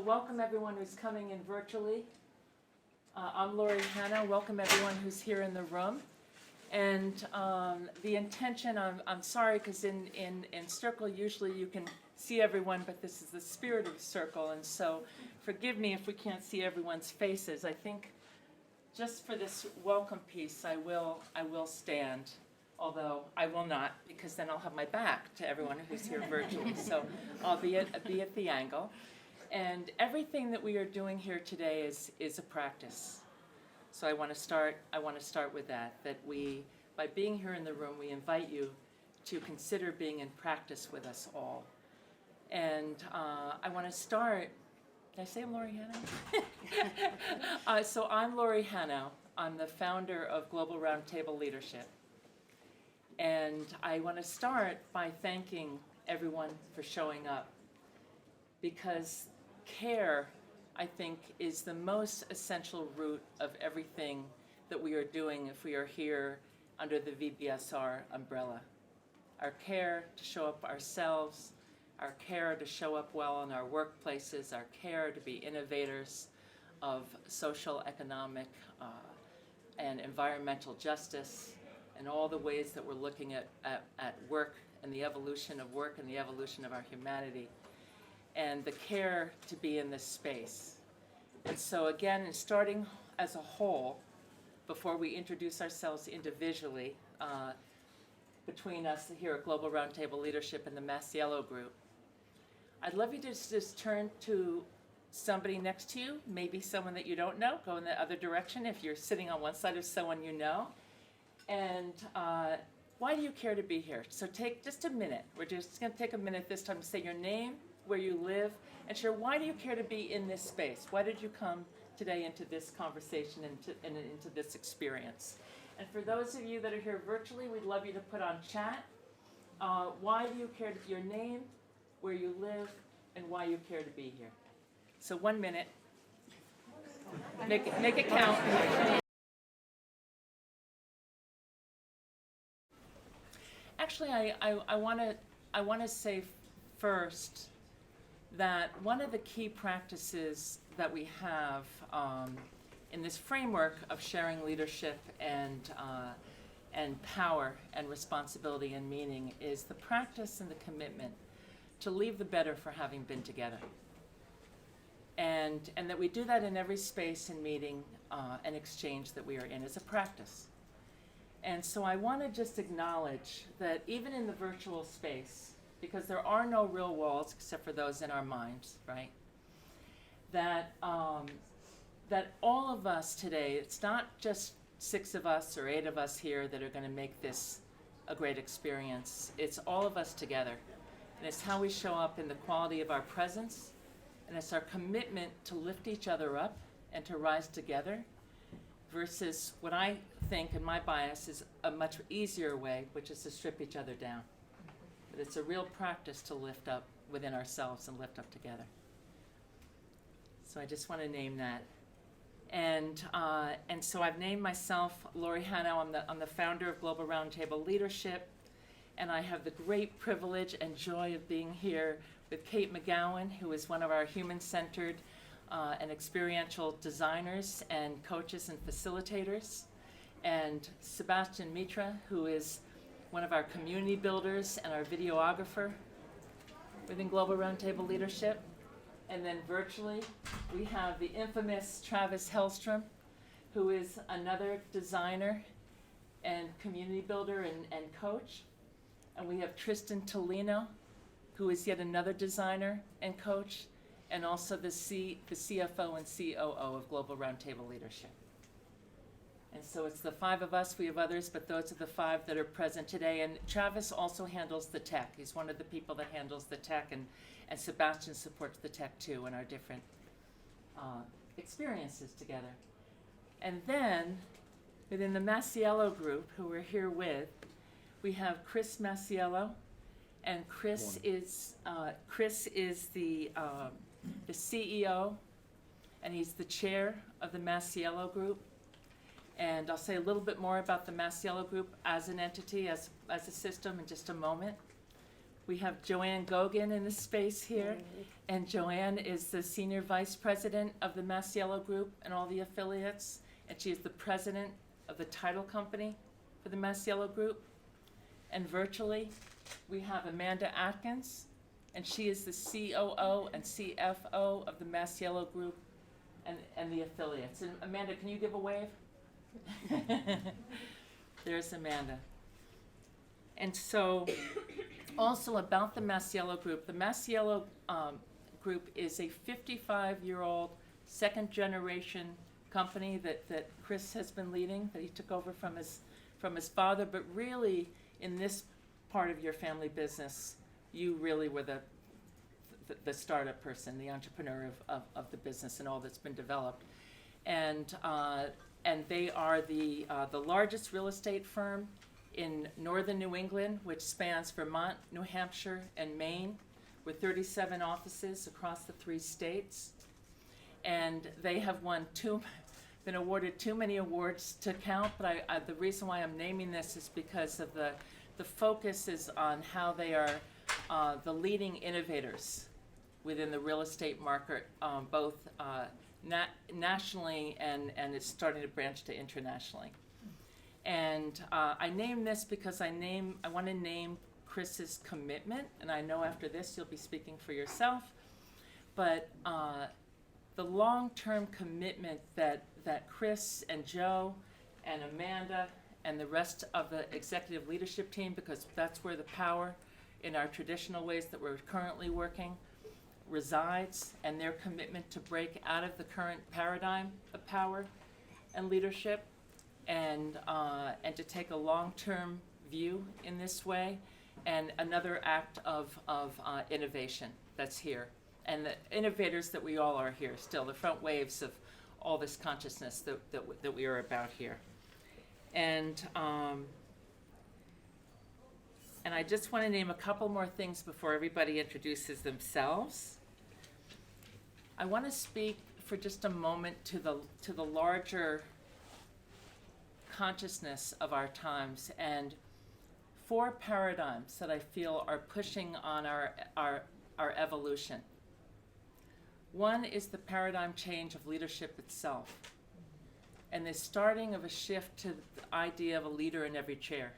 welcome everyone who's coming in virtually. I'm Lori Hanna. Welcome everyone who's here in the room. And the intention, I'm sorry, because in Circle usually you can see everyone, but this is the spirit of Circle, and so forgive me if we can't see everyone's faces. I think just for this welcome piece, I will stand, although I will not, because then I'll have my back to everyone who's here virtually. So I'll be at the angle. And everything that we are doing here today is a practice. So I want to start with that we, by being here in the room, we invite you to consider being in practice with us all. And I want to start, did I say I'm Lori Hanna? So I'm Lori Hanna. I'm the founder of Global Roundtable Leadership. And I want to start by thanking everyone for showing up, because care, I think, is the most essential root of everything that we are doing if we are here under the VBSR umbrella. Our care to show up ourselves, our care to show up well in our workplaces, our care to be innovators of social, economic, and environmental justice, and all the ways that we're looking at work and the evolution of work and the evolution of our humanity, and the care to be in this space. And so again, starting as a whole, before we introduce ourselves individually, between us here at Global Roundtable Leadership and the Massiello Group, I'd love you to just turn to somebody next to you, maybe someone that you don't know, go in the other direction if you're sitting on one side of someone you know. And why do you care to be here? So take just a minute. We're just going to take a minute this time to say your name, where you live, and share why do you care to be in this space? Why did you come today into this conversation and into this experience? And for those of you that are here virtually, we'd love you to put on chat why do you care to, your name, where you live, and why you care to be here. So 1 minute. Make it count. Actually, I want to say first that one of the key practices that we have in this framework of sharing leadership and power and responsibility and meaning is the practice and the commitment to leave the better for having been together. And that we do that in every space and meeting and exchange that we are in as a practice. And so I want to just acknowledge that even in the virtual space, because there are no real walls except for those in our minds, right? That all of us today, it's not just 6 of us or 8 of us here that are going to make this a great experience. It's all of us together. And it's how we show up in the quality of our presence, and it's our commitment to lift each other up and to rise together, versus what I think, and my bias, is a much easier way, which is to strip each other down. But it's a real practice to lift up within ourselves and lift up together. So I just want to name that. And so I've named myself Lori Hanna. I'm the founder of Global Roundtable Leadership, and I have the great privilege and joy of being here with Kate McGowan, who is one of our human-centered and experiential designers and coaches and facilitators, and Sebastian Mitra, who is one of our community builders and our videographer within Global Roundtable Leadership. And then virtually, we have the infamous Travis Hellstrom, who is another designer and community builder and coach. And we have Tristan Tolino, who is yet another designer and coach, and also the CFO and COO of Global Roundtable Leadership. And so it's the 5 of us. We have others, but those are the 5 that are present today. And Travis also handles the tech. He's one of the people that handles the tech, and Sebastian supports the tech too in our different experiences together. And then within the Masiello Group, who we're here with, we have Chris Masiello, and Chris is the CEO, and he's the chair of the Massiello Group. And I'll say a little bit more about the Massiello Group as an entity, as a system in just a moment. We have Joanne Gogan in the space here, and Joanne is the Senior Vice President of the Massiello Group and all the affiliates, and she is the President of the title company for the Massiello Group. And virtually, we have Amanda Atkins, and she is the COO and CFO of the Massiello Group and the affiliates. And Amanda, can you give a wave? There's Amanda. And so, also about the Massiello Group, the Massiello Group is a 55-year-old second-generation company that Chris has been leading, that he took over from his father. But really, in this part of your family business, you really were the startup person, the entrepreneur of the business and all that's been developed. And they are the largest real estate firm in northern New England, which spans Vermont, New Hampshire, and Maine, with 37 offices across the 3 states. And they have been awarded too many awards to count, but the reason why I'm naming this is because of the focus is on how they are the leading innovators within the real estate market, both nationally and it's starting to branch to internationally. And I name this because I want to name Chris's commitment, and I know after this you'll be speaking for yourself, but the long-term commitment that Chris and Joe and Amanda and the rest of the executive leadership team, because that's where the power in our traditional ways that we're currently working resides, and their commitment to break out of the current paradigm of power and leadership, and to take a long-term view in this way, and another act of innovation that's here, and the innovators that we all are here still, the front waves of all this consciousness that we are about here. And I just want to name a couple more things before everybody introduces themselves. I want to speak for just a moment to the larger consciousness of our times, and 4 paradigms that I feel are pushing on our evolution. One is the paradigm change of leadership itself, and the starting of a shift to the idea of a leader in every chair.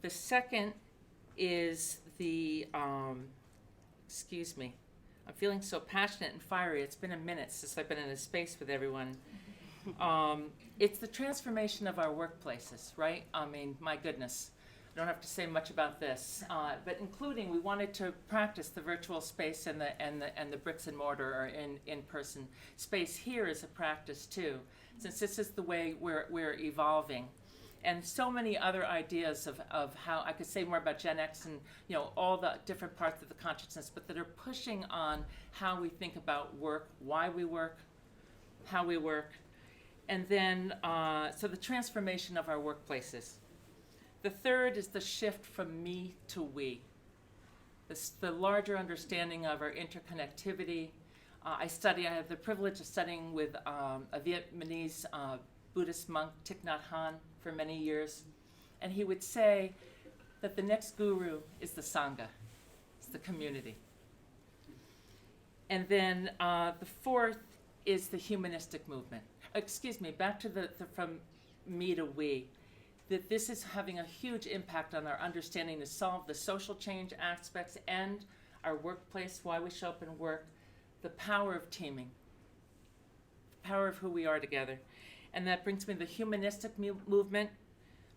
The second is excuse me, I'm feeling so passionate and fiery. It's been a minute since I've been in a space with everyone. It's the transformation of our workplaces, right? I mean, my goodness, I don't have to say much about this, but including we wanted to practice the virtual space and the bricks and mortar or in-person space here is a practice too, since this is the way we're evolving. And so many other ideas of how I could say more about Gen X and all the different parts of the consciousness, but that are pushing on how we think about work, why we work, how we work. And then, so the transformation of our workplaces. The third is the shift from me to we. The larger understanding of our interconnectivity. I have the privilege of studying with a Vietnamese Buddhist monk, Thich Nhat Hanh, for many years. And he would say that the next guru is the Sangha, it's the community. And then the fourth is the humanistic movement. Excuse me, back to the from me to we. That this is having a huge impact on our understanding to solve the social change aspects and our workplace, why we show up and work, the power of teaming, the power of who we are together. And that brings me to the humanistic movement,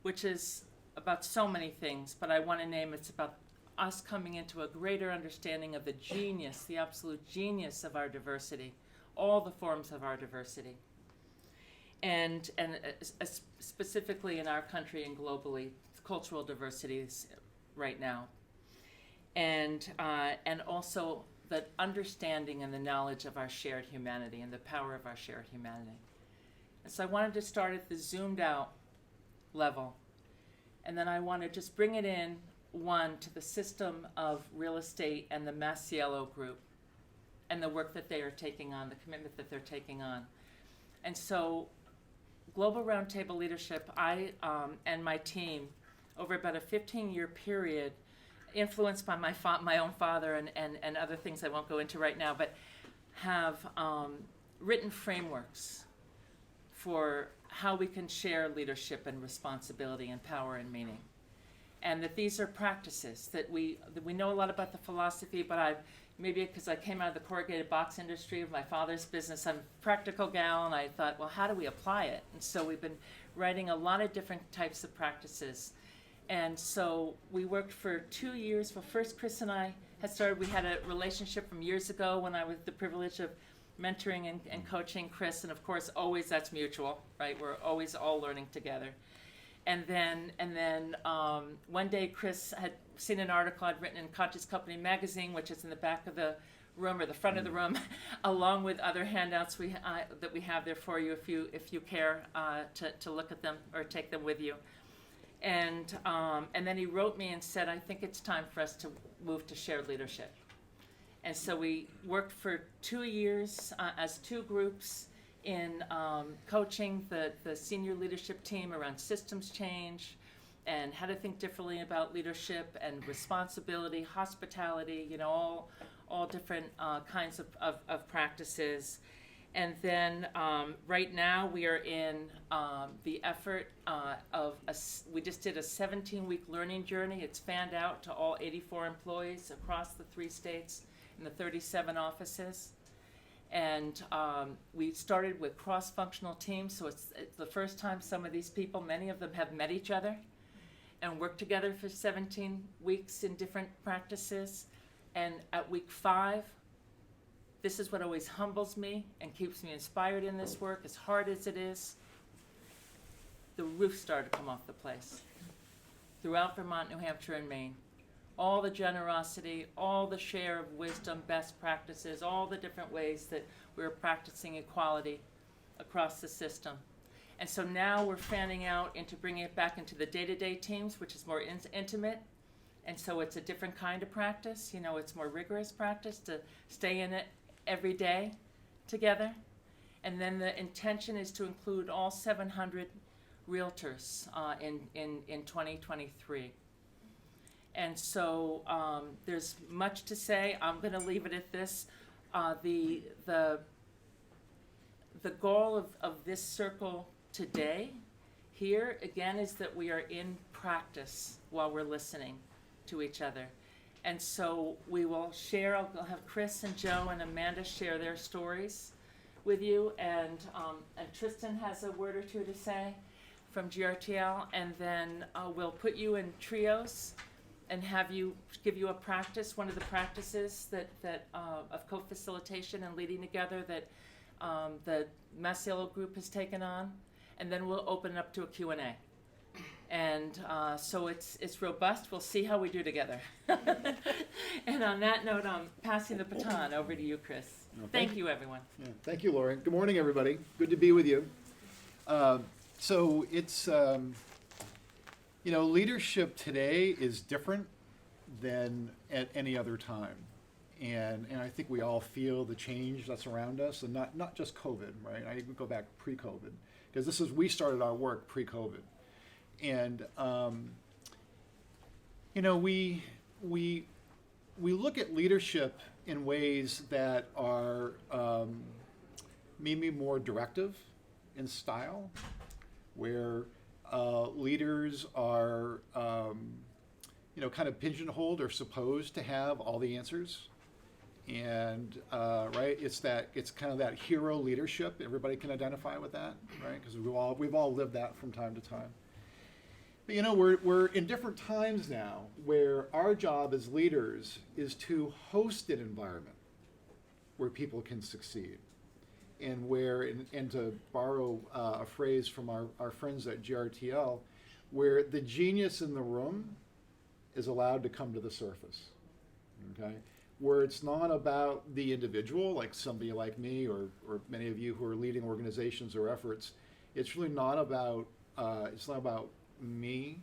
which is about so many things, but I want to name it's about us coming into a greater understanding of the genius, the absolute genius of our diversity, all the forms of our diversity. And specifically in our country and globally, cultural diversities right now. And also the understanding and the knowledge of our shared humanity and the power of our shared humanity. And so I wanted to start at the zoomed out level. And then I want to just bring it in, one, to the system of real estate and the Masiello Group and the work that they are taking on, the commitment that they're taking on. And so Global Roundtable Leadership, I and my team over about a 15-year period, influenced by my own father and other things I won't go into right now, but have written frameworks for how we can share leadership and responsibility and power and meaning. And that these are practices that we know a lot about the philosophy, but maybe because I came out of the corrugated box industry of my father's business, I'm a practical gal, and I thought, well, how do we apply it? And so we've been writing a lot of different types of practices. And so we worked for 2 years. Well, first Chris and I had started, we had a relationship from years ago when I was the privilege of mentoring and coaching Chris, and of course, always that's mutual, right? We're always all learning together. And then one day Chris had seen an article I'd written in Conscious Company magazine, which is in the back of the room or the front of the room, along with other handouts that we have there for you if you care to look at them or take them with you. And then he wrote me and said, I think it's time for us to move to shared leadership. And so we worked for 2 years as two groups in coaching the senior leadership team around systems change and how to think differently about leadership and responsibility, hospitality, all different kinds of practices. And then right now we are in the effort we just did a 17-week learning journey. It's fanned out to all 84 employees across the 3 states and the 37 offices. And we started with cross-functional teams, so it's the first time some of these people, many of them have met each other and worked together for 17 weeks in different practices. And at week 5, this is what always humbles me and keeps me inspired in this work, as hard as it is. The roof started to come off the place throughout Vermont, New Hampshire, and Maine. All the generosity, all the share of wisdom, best practices, all the different ways that we're practicing equality across the system. And so now we're fanning out into bringing it back into the day-to-day teams, which is more intimate. And so it's a different kind of practice. It's more rigorous practice to stay in it every day together. And then the intention is to include all 700 realtors in 2023. And so there's much to say. I'm going to leave it at this. The goal of this circle today here, again, is that we are in practice while we're listening to each other. And so we will share, I'll have Chris and Joe and Amanda share their stories with you. And Tristan has a word or two to say from GRTL. And then we'll put you in trios and give you a practice, one of the practices that of co-facilitation and leading together that the Massiello Group has taken on, and then we'll open it up to a Q&A. And so it's robust. We'll see how we do together. And on that note, I'm passing the baton over to you, Chris. No, thank you, everyone. Yeah, thank you, Lori. Good morning, everybody. Good to be with you. So it's leadership today is different than at any other time. And I think we all feel the change that's around us, and not just COVID, right? I even go back pre-COVID, because we started our work pre-COVID. And, we look at leadership in ways that are maybe more directive in style, where leaders are, kind of pigeonholed or supposed to have all the answers. And, right, it's kind of that hero leadership. Everybody can identify with that, right? Because we've all lived that from time to time. But, we're in different times now where our job as leaders is to host an environment where people can succeed. And and to borrow a phrase from our friends at GRTL, where the genius in the room is allowed to come to the surface, okay? Where it's not about the individual, like somebody like me or many of you who are leading organizations or efforts. It's really not about me.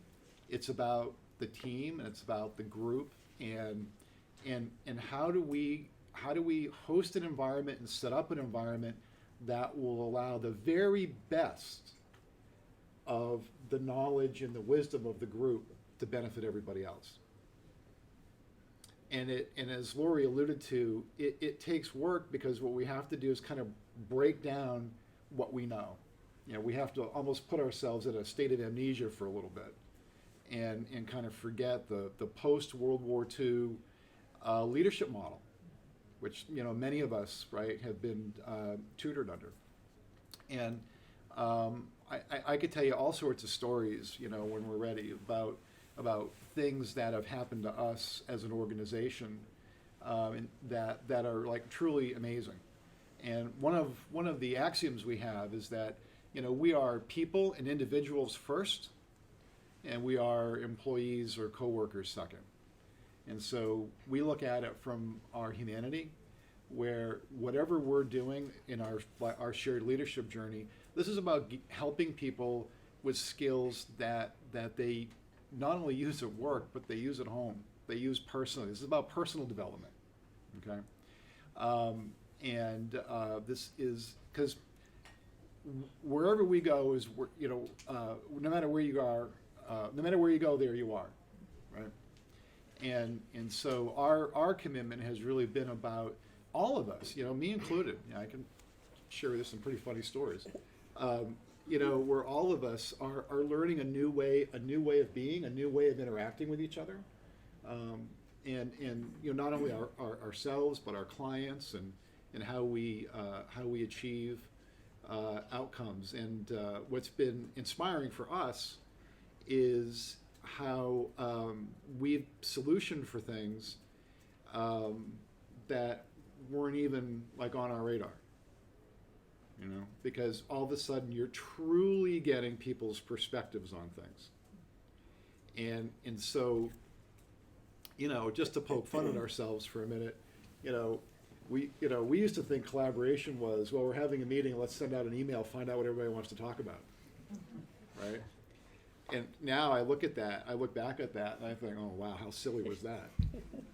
It's about the team, and it's about the group, and how do we host an environment and set up an environment that will allow the very best of the knowledge and the wisdom of the group to benefit everybody else. And as Lori alluded to, it takes work, because what we have to do is kind of break down what we know. You know, we have to almost put ourselves in a state of amnesia for a little bit, and kind of forget the post-World War II leadership model, which, you know, many of us, right, have been tutored under. And I could tell you all sorts of stories, you know, when we're ready, about things that have happened to us as an organization, and that are like truly amazing. And one of the axioms we have is that, you know, we are people and individuals first, and we are employees or coworkers second. And so we look at it from our humanity, where whatever we're doing in our shared leadership journey, this is about helping people with skills that they not only use at work, but they use at home. They use personally. This is about personal development, okay? This is because wherever we go is, you know, no matter where you are, no matter where you go, there you are, right? And so our commitment has really been about all of us, you know, me included. You know, I can share with you some pretty funny stories. You know, where all of us are learning a new way of being, a new way of interacting with each other, and you know, not only ourselves, but our clients, and how we achieve outcomes. And what's been inspiring for us is how we've solutioned for things that weren't even like on our radar. You know, because all of a sudden you're truly getting people's perspectives on things. And so, you know, just to poke fun at ourselves for a minute, you know, we used to think collaboration was, well, we're having a meeting, let's send out an email, find out what everybody wants to talk about, right? And now I look back at that, and I think, oh wow, how silly was that,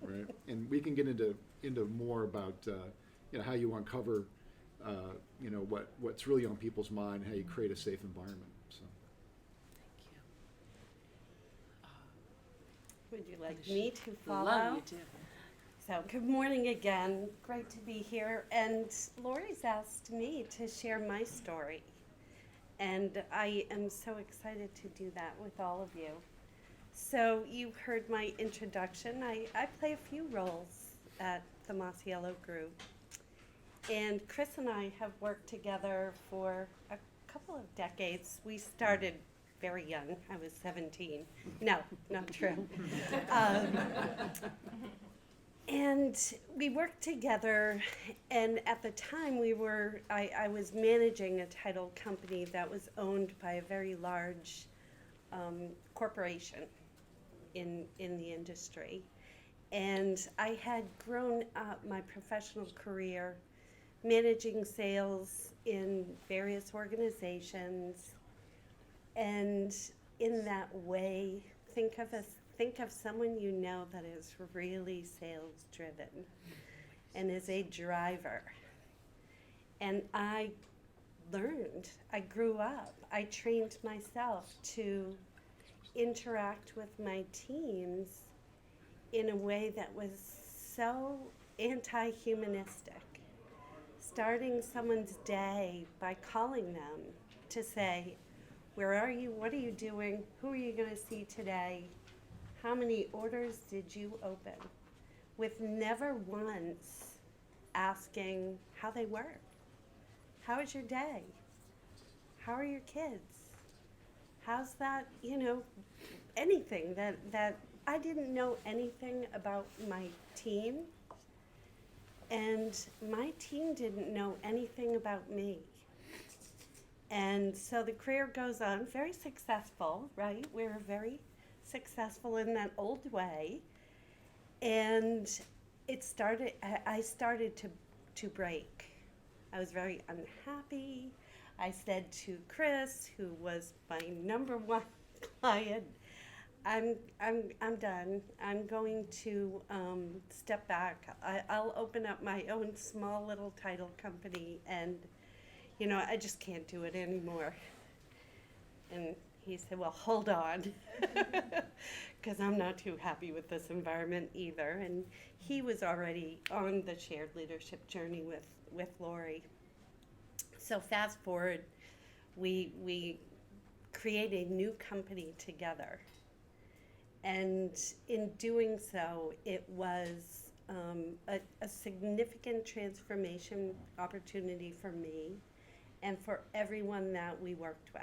right? And we can get into more about you know, how you uncover you know, what's really on people's mind, how you create a safe environment. So. Thank you. Would you like me to follow? Love you too. So, good morning again. Great to be here. And Lori's asked me to share my story. And I am so excited to do that with all of you. So, you've heard my introduction. I play a few roles at the Massiello Group. And Chris and I have worked together for a couple of decades. We started very young. I was 17. No, not true. And we worked together, and at the time I was managing a title company that was owned by a very large corporation in the industry. And I had grown up my professional career managing sales in various organizations, and in that way, think of someone you know that is really sales driven and is a driver. And I grew up, I trained myself to interact with my teams in a way that was so anti-humanistic. Starting someone's day by calling them to say, where are you, what are you doing, who are you going to see today, how many orders did you open, with never once asking how they were. How was your day? How are your kids? How's that, you know, anything that I didn't know anything about my team. And my team didn't know anything about me. And so the career goes on, very successful, right? We're very successful in that old way. And I started to break. I was very unhappy. I said to Chris, who was my number one client, I'm done. I'm going to step back. I'll open up my own small little title company, and you know, I just can't do it anymore. And he said, well, hold on, because I'm not too happy with this environment either. And he was already on the shared leadership journey with Lori. So fast forward, we created a new company together. And in doing so, it was a significant transformation opportunity for me and for everyone that we worked with.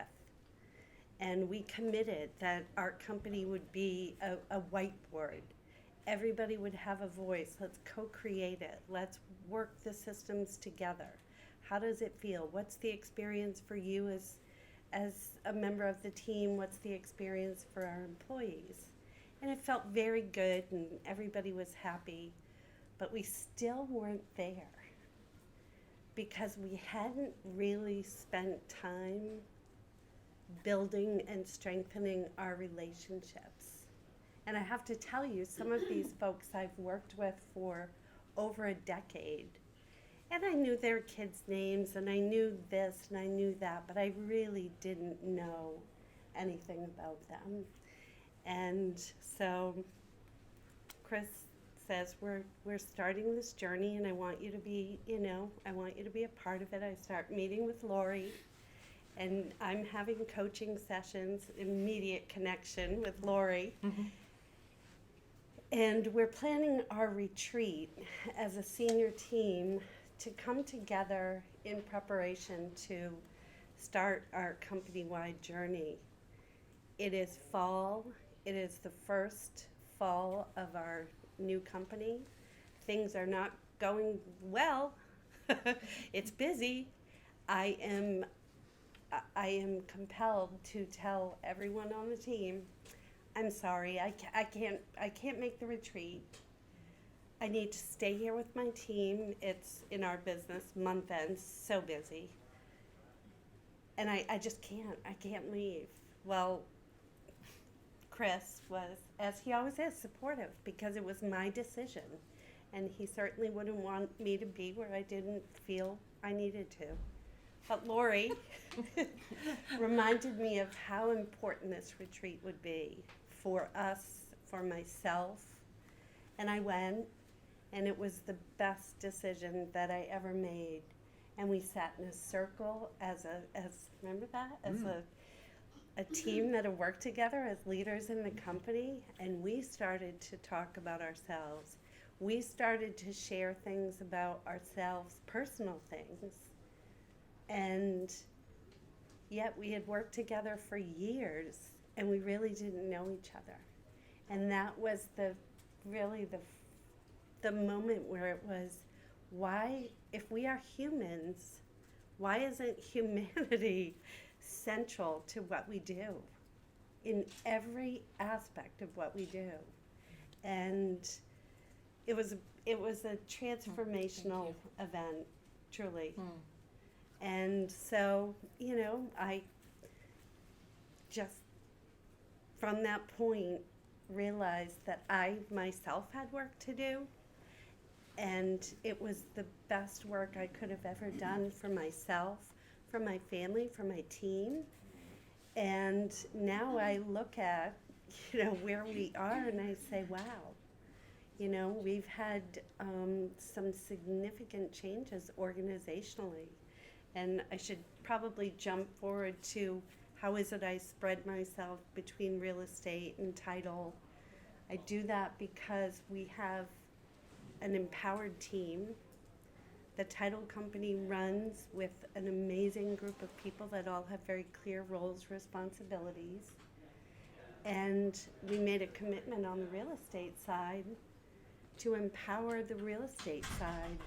And we committed that our company would be a whiteboard. Everybody would have a voice. Let's co-create it. Let's work the systems together. How does it feel? What's the experience for you as a member of the team? What's the experience for our employees? And it felt very good and everybody was happy, but we still weren't there because we hadn't really spent time building and strengthening our relationships. And I have to tell you, some of these folks I've worked with for over a decade, and I knew their kids' names, and I knew this, and I knew that, but I really didn't know anything about them. And so Chris says, we're starting this journey, and I want you to be, I want you to be a part of it. I start meeting with Lori, and I'm having coaching sessions, immediate connection with Lori. Mm-hmm. And we're planning our retreat as a senior team to come together in preparation to start our company-wide journey. It is fall. It is the first fall of our new company. Things are not going well. It's busy. I am compelled to tell everyone on the team, I'm sorry, I can't make the retreat. I need to stay here with my team. It's in our business, month ends, so busy. And I just can't leave. Well, Chris was, as he always is, supportive because it was my decision. And he certainly wouldn't want me to be where I didn't feel I needed to. But Lori reminded me of how important this retreat would be for us, for myself. And I went, and it was the best decision that I ever made. And we sat in a circle remember that? As a team that had worked together as leaders in the company, and we started to talk about ourselves. We started to share things about ourselves, personal things. And yet we had worked together for years, and we really didn't know each other. And that was the moment where it was, why, if we are humans, why isn't humanity central to what we do in every aspect of what we do? And it was a transformational event, truly. And so, I just, from that point, realized that I myself had work to do, and it was the best work I could have ever done for myself, for my family, for my team. And now I look at, where we are, and I say, wow, we've had some significant changes organizationally. And I should probably jump forward to how is it I spread myself between real estate and title. I do that because we have an empowered team. The title company runs with an amazing group of people that all have very clear roles, responsibilities. And we made a commitment on the real estate side to empower the real estate side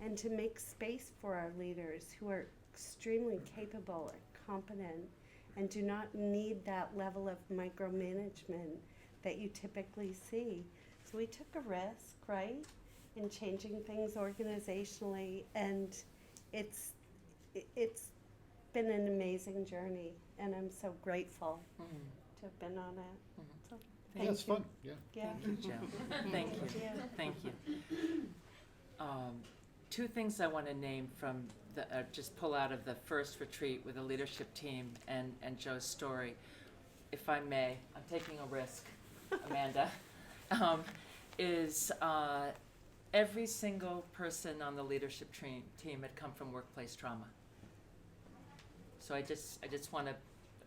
and to make space for our leaders who are extremely capable and competent and do not need that level of micromanagement that you typically see. So we took a risk, right, in changing things organizationally, and it's been an amazing journey, and I'm so grateful to have been on it. So thank It's you. fun, yeah. Yeah. Thank you, Joe. Thank you. Yeah. Thank you. Two things I want to name from just pull out of the first retreat with the leadership team and Joe's story. if I may, I'm taking a risk, Amanda, is every single person on the leadership team had come from workplace trauma. So I just want to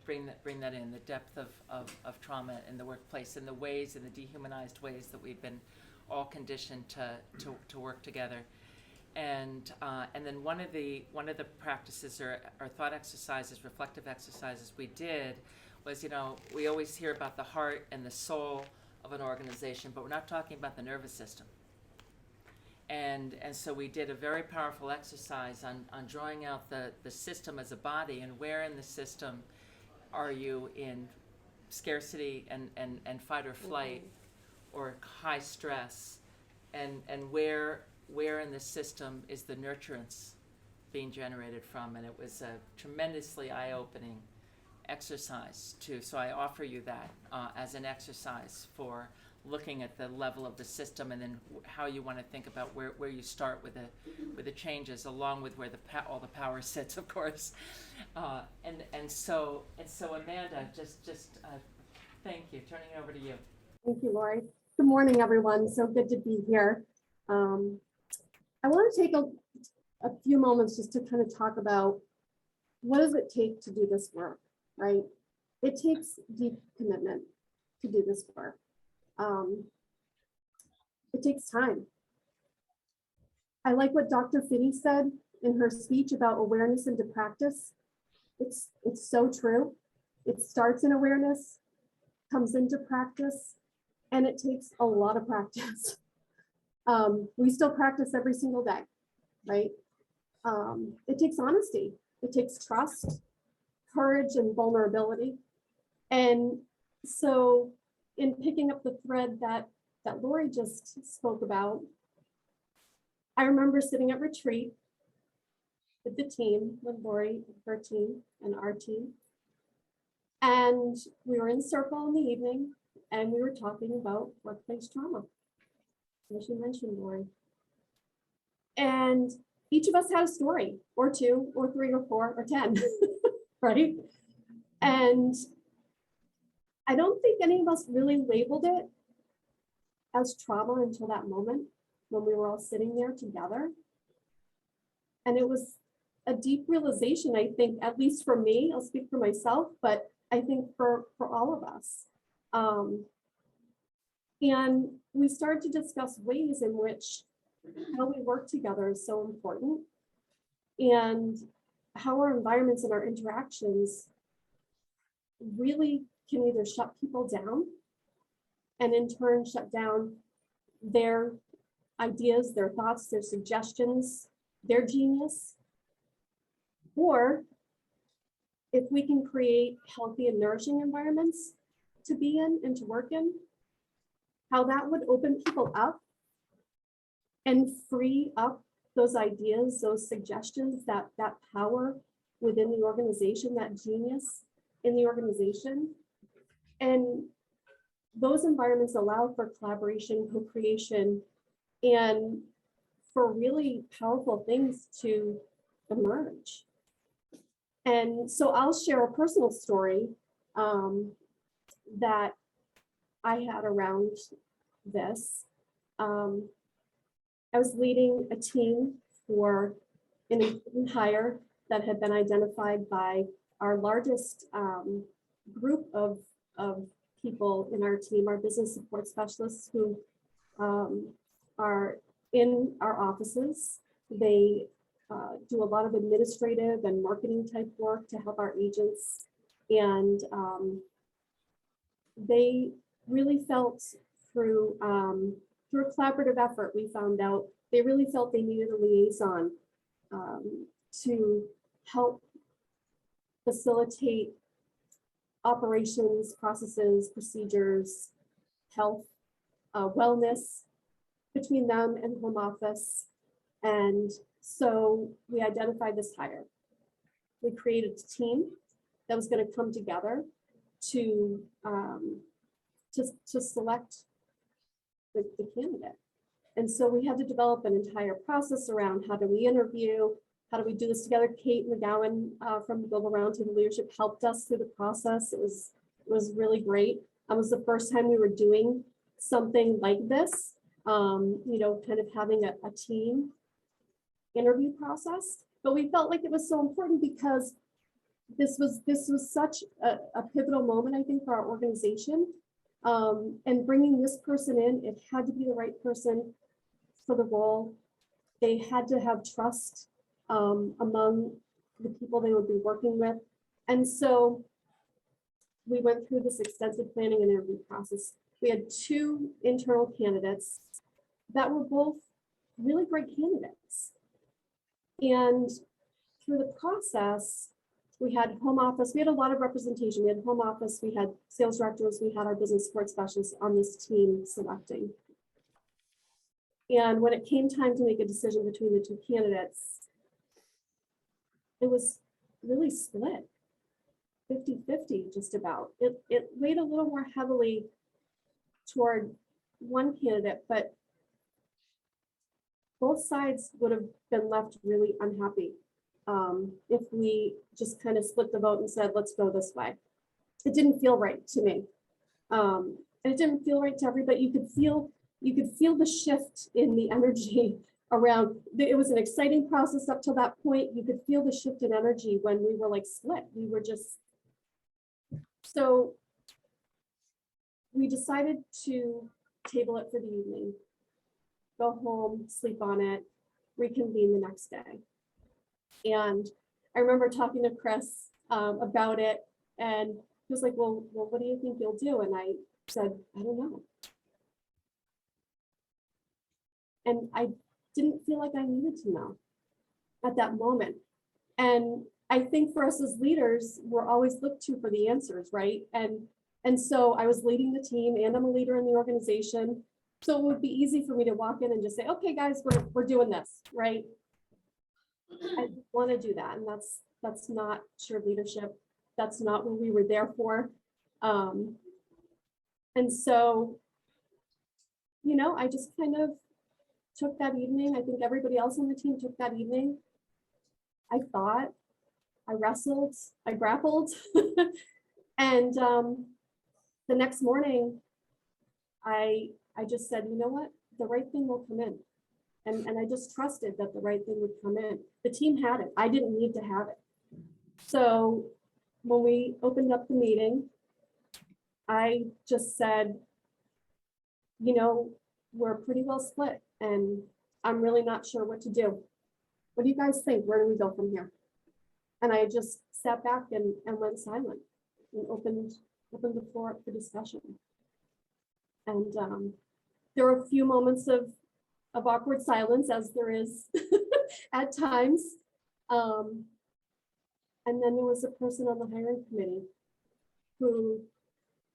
bring that in, the depth of trauma in the workplace, and the ways, and the dehumanized ways that we've been all conditioned to work together. And then one of the practices or thought exercises, reflective exercises we did was, we always hear about the heart and the soul of an organization, but we're not talking about the nervous system. And so we did a very powerful exercise on drawing out the system as a body, and where in the system are you in scarcity and fight or flight, or high stress, and where in the system is the nurturance being generated from. And it was a tremendously eye-opening exercise too. So I offer you that as an exercise for looking at the level of the system, and then how you want to think about where you start with the changes, along with where all the power sits, of course. And so Amanda, just thank you. Turning it over to you. Thank you, Lori. Good morning, everyone. So good to be here. I want to take a few moments just to kind of talk about what does it take to do this work, right? It takes deep commitment to do this work. It takes time. I like what Dr. Finney said in her speech about awareness into practice. It's so true. It starts in awareness, comes into practice, and it takes a lot of practice. We still practice every single day, right? It takes honesty. It takes trust, courage, and vulnerability. And so in picking up the thread that Lori just spoke about, I remember sitting at retreat with the team, with Lori, her team, and our team. And we were in circle in the evening, and we were talking about workplace trauma, as you mentioned, Lori. And each of us had a story, or two, or three, or four, or 10, right? And I don't think any of us really labeled it as trauma until that moment when we were all sitting there together. And it was a deep realization, I think, at least for me, I'll speak for myself, but I think for all of us. And we started to discuss ways in which how we work together is so important, and how our environments and our interactions really can either shut people down, and in turn shut down their ideas, their thoughts, their suggestions, their genius, or if we can create healthy and nourishing environments to be in and to work in, how that would open people up and free up those ideas, those suggestions, that power within the organization, that genius in the organization. And those environments allow for collaboration, co-creation, and for really powerful things to emerge. And so I'll share a personal story that I had around this. I was leading a team for an important hire that had been identified by our largest group of people in our team, our business support specialists, who are in our offices. They do a lot of administrative and marketing type work to help our agents. And they really felt through a collaborative effort, we found out they really felt they needed a liaison to help facilitate operations, processes, procedures, health, wellness between them and home office. And so we identified this hire. We created a team that was going to come together to select the candidate. And so we had to develop an entire process around how do we interview, how do we do this together. Kate McGowan from Global Roundtable Leadership helped us through the process. It was It was really great. It was the first time we were doing something like this, you know, kind of having a team interview process. But we felt like it was so important because this was such a pivotal moment, I think, for our organization. And bringing this person in, it had to be the right person for the role. They had to have trust among the people they would be working with. And so we went through this extensive planning and interview process. We had 2 internal candidates that were both really great candidates. And through the process, we had home office, we had a lot of representation. We had home office, we had sales directors, we had our business support specialists on this team selecting. And when it came time to make a decision between the 2 candidates, it was really split, 50-50 just about. It weighed a little more heavily toward one candidate, but both sides would have been left really unhappy if we just kind of split the vote and said, let's go this way. It didn't feel right to me. And it didn't feel right to everybody. You could feel the shift in the energy around. It was an exciting process up to that point. You could feel the shift in energy when we were like split. We were just, so we decided to table it for the evening, go home, sleep on it, reconvene the next day. And I remember talking to Chris about it, and he was like, well, what do you think you'll do? And I said, I don't know. And I didn't feel like I needed to know at that moment. And I think for us as leaders, we're always looked to for the answers, right? And so I was leading the team, and I'm a leader in the organization. So it would be easy for me to walk in and just say, okay, guys, we're doing this, right? I want to do that. And that's not shared leadership. That's not what we were there for. And so, you know, I just kind of took that evening. I think everybody else on the team took that evening. I thought, I wrestled, I grappled. And the next morning, I just said, you know what, the right thing will come in. And I just trusted that the right thing would come in. The team had it. I didn't need to have it. So when we opened up the meeting, I just said, you know, we're pretty well split, and I'm really not sure what to do. What do you guys think? Where do we go from here? And I just sat back and went silent and opened the floor up for discussion. And there were a few moments of awkward silence, as there is at times. And then there was a person on the hiring committee who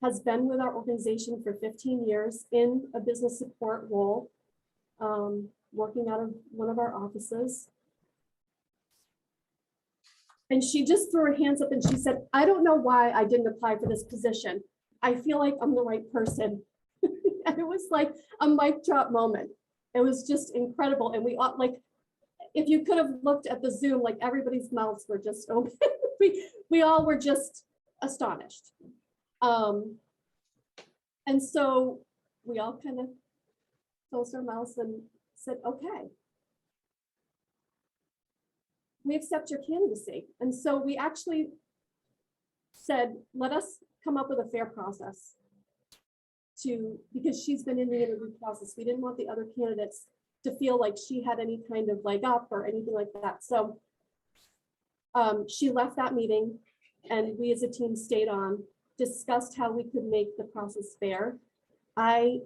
has been with our organization for 15 years in a business support role, working out of one of our offices. And she just threw her hands up and she said, I don't know why I didn't apply for this position. I feel like I'm the right person. And it was like a mic drop moment. It was just incredible. And we all, like, if you could have looked at the Zoom, like everybody's mouths were just open. we all were just astonished. And so we all kind of closed our mouths and said, okay, we accept your candidacy. And so we actually said, let us come up with a fair process because she's been in the interview process. We didn't want the other candidates to feel like she had any kind of leg up or anything like that. So she left that meeting, and we as a team stayed on, discussed how we could make the process fair. I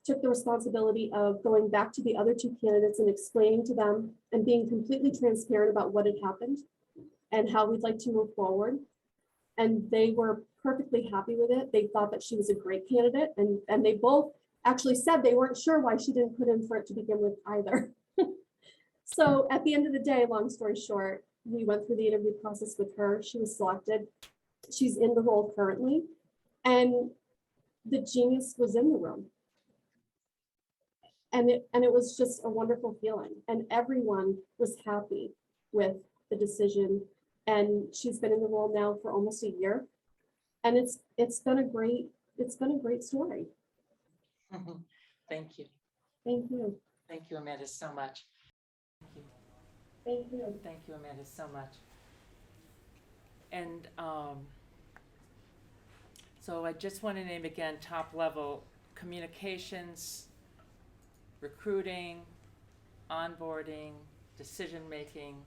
took the responsibility of going back to the other 2 candidates and explaining to them and being completely transparent about what had happened and how we'd like to move forward. And they were perfectly happy with it. They thought that she was a great candidate, and they both actually said they weren't sure why she didn't put in for it to begin with either. So at the end of the day, long story short, we went through the interview process with her. She was selected. She's in the role currently, and the genius was in the room. And it was just a wonderful feeling, and everyone was happy with the decision. And she's been in the role now for almost a year. And it's been a great story. Thank you. Thank you. Thank you, Amanda, so much. Thank you. Thank you. Thank you, Amanda, so much. And so I just want to name again, top level communications, recruiting, onboarding, decision-making,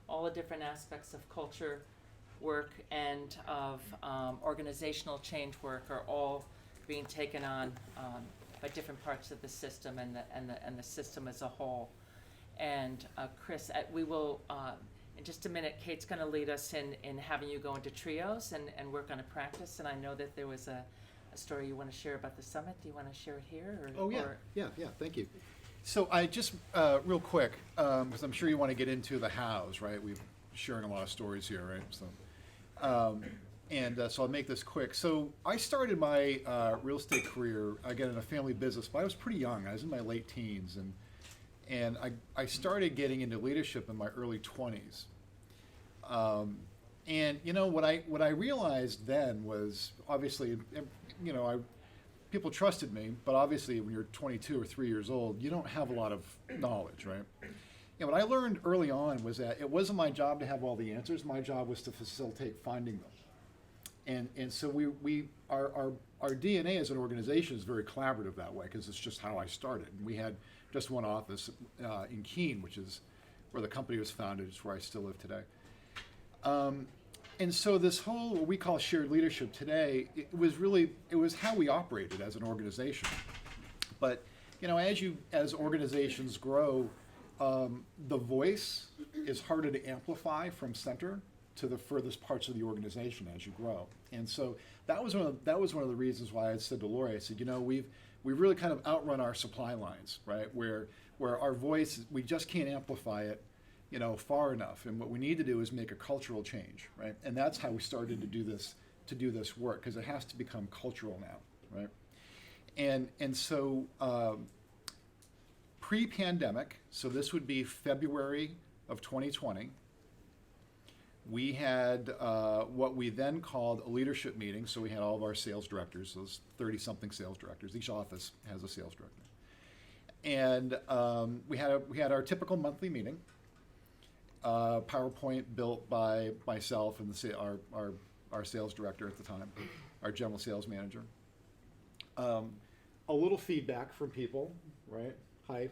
all the different aspects of culture work and of organizational change work are all being taken on by different parts of the system and the system as a whole. And Chris, we will, in just a minute, Kate's going to lead us in having you go into trios and work on a practice. And I know that there was a story you want to share about the summit. Do you want to share it here? Oh, yeah, yeah, thank you. So I just, real quick, because I'm sure you want to get into the hows, right? We're sharing a lot of stories here, right? So, so I'll make this quick. So I started my real estate career, again, in a family business, but I was pretty young. I was in my late teens, and I started getting into leadership in my early 20s. And you know, what I realized then was, obviously, you know, people trusted me, but obviously when you're 22 or 3 years old, you don't have a lot of knowledge, right? And what I learned early on was that it wasn't my job to have all the answers. My job was to facilitate finding them. And so our DNA as an organization is very collaborative that way, because it's just how I started. And we had just one office in Keene, which is where the company was founded. It's where I still live today. And so this whole, what we call shared leadership today, it was how we operated as an organization. But, you know, as organizations grow, the voice is harder to amplify from center to the furthest parts of the organization as you grow. And so that was one of the reasons why I said to Lori, I said, you know, we've really kind of outrun our supply lines, right? Where our voice, we just can't amplify it, you know, far enough. And what we need to do is make a cultural change, right? And that's how we started to do this work, because it has to become cultural now, right? And so pre-pandemic, so this would be February of 2020, we had what we then called a leadership meeting. So we had all of our sales directors, those 30-something sales directors. Each office has a sales director. And we had our typical monthly meeting, PowerPoint built by myself and our sales director at the time, our general sales manager. A little feedback from people, right? Hi,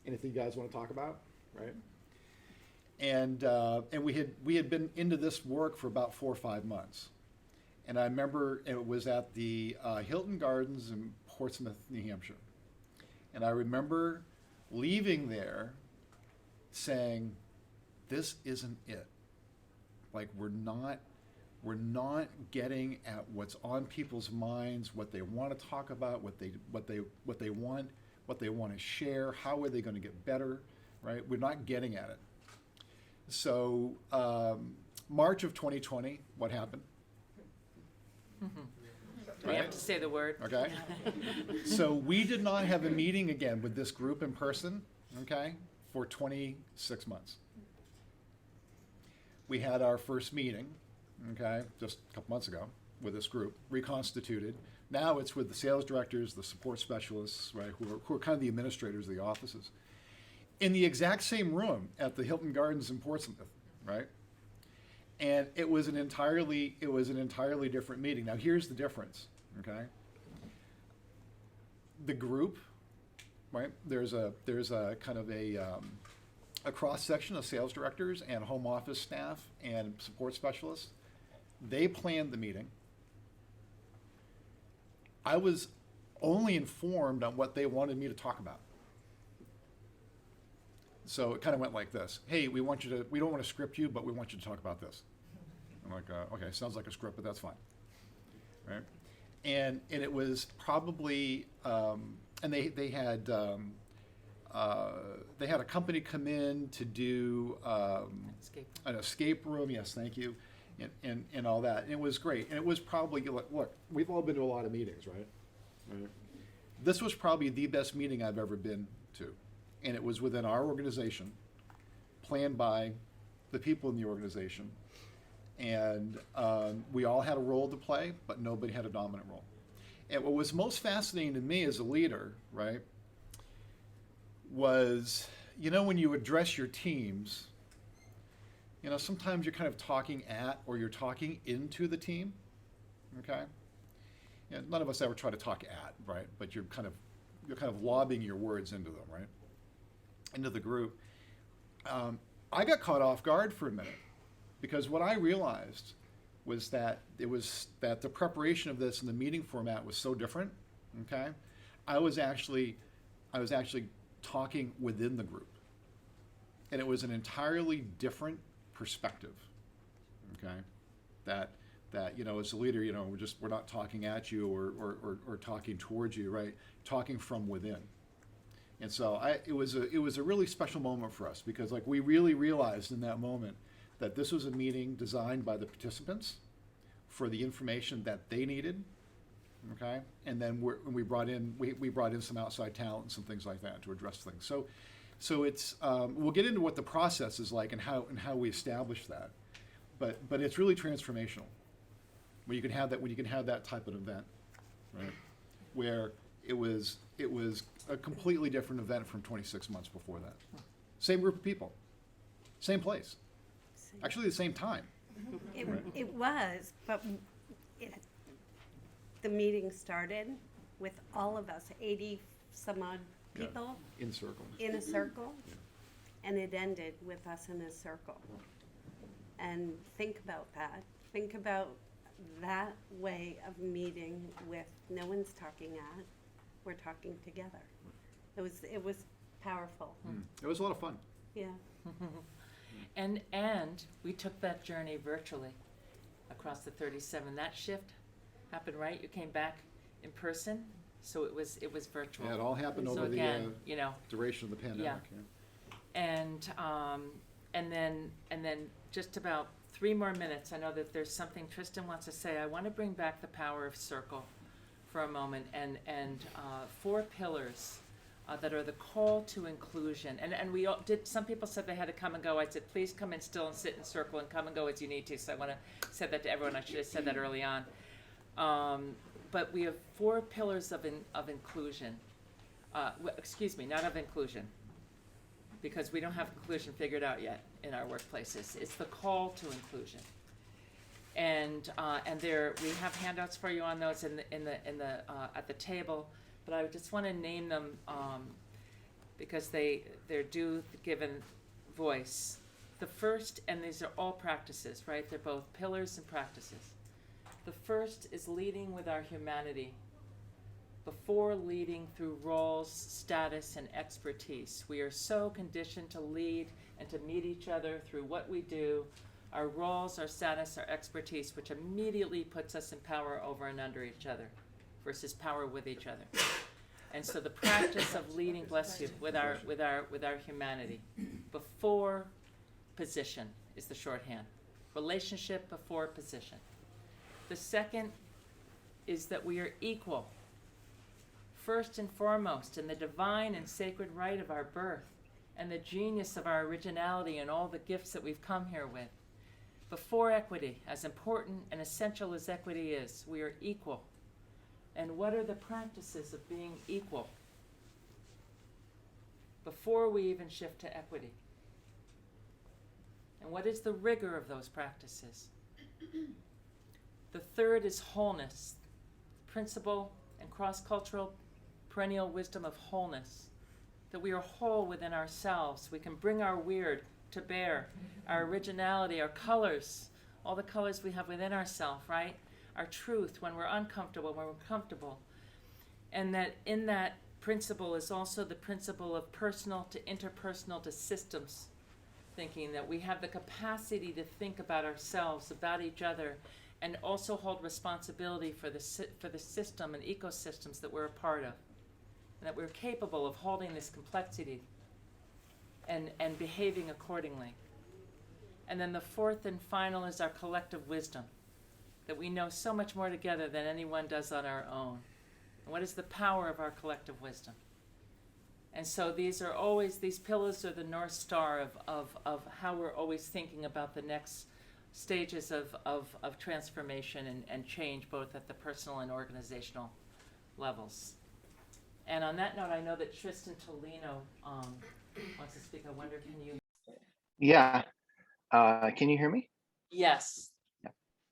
anything you guys want to talk about, right? And we had been into this work for about 4 or 5 months. And I remember it was at the Hilton Gardens in Portsmouth, New Hampshire. And I remember leaving there saying, this isn't it. Like, we're not getting at what's on people's minds, what they want to talk about, what they want to share, how are they going to get better, right? We're not getting at it. So March of 2020, what happened? You have to say the word. Okay. So we did not have a meeting again with this group in person, okay, for 26 months. We had our first meeting, okay, just a couple months ago with this group, reconstituted. Now it's with the sales directors, the support specialists, right, who are kind of the administrators of the offices, in the exact same room at the Hilton Gardens in Portsmouth, right? And it was an entirely different meeting. Now here's the difference, okay? The group, right? There's a kind of a cross section of sales directors and home office staff and support specialists. They planned the meeting. I was only informed on what they wanted me to talk about. So it kind of went like this. Hey, we don't want to script you, but we want you to talk about this. I'm like, okay, sounds like a script, but that's fine. Right? And it was probably, and they had a company come in to do an escape room. Yes, thank you. And all that. And it was great. And it was probably, look, we've all been to a lot of meetings, right? This was probably the best meeting I've ever been to. And it was within our organization, planned by the people in the organization. And we all had a role to play, but nobody had a dominant role. And what was most fascinating to me as a leader, right, was, when you address your teams, sometimes you're kind of talking at or you're talking into the team, okay? None of us ever try to talk at, right? But you're kind of lobbing your words into them, right? Into the group. I got caught off guard for a minute because what I realized was that the preparation of this and the meeting format was so different, okay? I was actually talking within the group. And it was an entirely different perspective, okay? That as a leader, we're not talking at you or talking towards you, right? Talking from within. And so it was a really special moment for us because we really realized in that moment that this was a meeting designed by the participants for the information that they needed, okay? And then we brought in some outside talent and some things like that to address things. So it's we'll get into what the process is like and how we establish that, but it's really transformational when you can have that type of event, right? Where it was a completely different event from 26 months before that. Same group of people, same place, actually the same time. It was, but the meeting started with all of us, 80 some odd people In circle. in a circle, and it ended with us in a circle. And think about that. Think about that way of meeting with no one's talking at, we're talking together. It was powerful. It was a lot of fun. Yeah. And we took that journey virtually across the 37. That shift happened, right? You came back in person, so it was virtual. Yeah, it all happened So over again, the duration of the pandemic. And then just about 3 more minutes. I know that there's something Tristan wants to say. I want to bring back the power of circle for a moment and 4 pillars that are the call to inclusion. And we all did. Some people said they had to come and go. I said, please come in still and sit in circle and come and go as you need to. So I want to say that to everyone. I should have said that early on. But we have 4 pillars of inclusion. Excuse me, not of inclusion, because we don't have inclusion figured out yet in our workplaces. It's the call to inclusion. And there we have handouts for you on those at the table. But I just want to name them because they're due given voice. The first, and these are all practices, right? They're both pillars and practices. The first is leading with our humanity. Before leading through roles, status, and expertise. We are so conditioned to lead and to meet each other through what we do, our roles, our status, our expertise, which immediately puts us in power over and under each other versus power with each other. And so the practice of leading, bless you, with our humanity. Before position is the shorthand. Relationship before position. The second is that we are equal. First and foremost, in the divine and sacred right of our birth and the genius of our originality and all the gifts that we've come here with. Before equity, as important and essential as equity is, we are equal. And what are the practices of being equal? Before we even shift to equity. And what is the rigor of those practices? The third is wholeness, principle and cross-cultural perennial wisdom of wholeness, that we are whole within ourselves. We can bring our weird to bear, our originality, our colors, all the colors we have within ourselves, right? Our truth when we're uncomfortable, when we're comfortable. And that in that principle is also the principle of personal to interpersonal to systems thinking, that we have the capacity to think about ourselves, about each other, and also hold responsibility for the system and ecosystems that we're a part of. And that we're capable of holding this complexity and behaving accordingly. And then the fourth and final is our collective wisdom, that we know so much more together than anyone does on our own. And what is the power of our collective wisdom? And so these pillars are the North Star of how we're always thinking about the next stages of transformation and change, both at the personal and organizational levels. And on that note, I know that Tristan Tolino wants to speak. I wonder, can you? Yeah. Can you hear me? Yes. Yeah.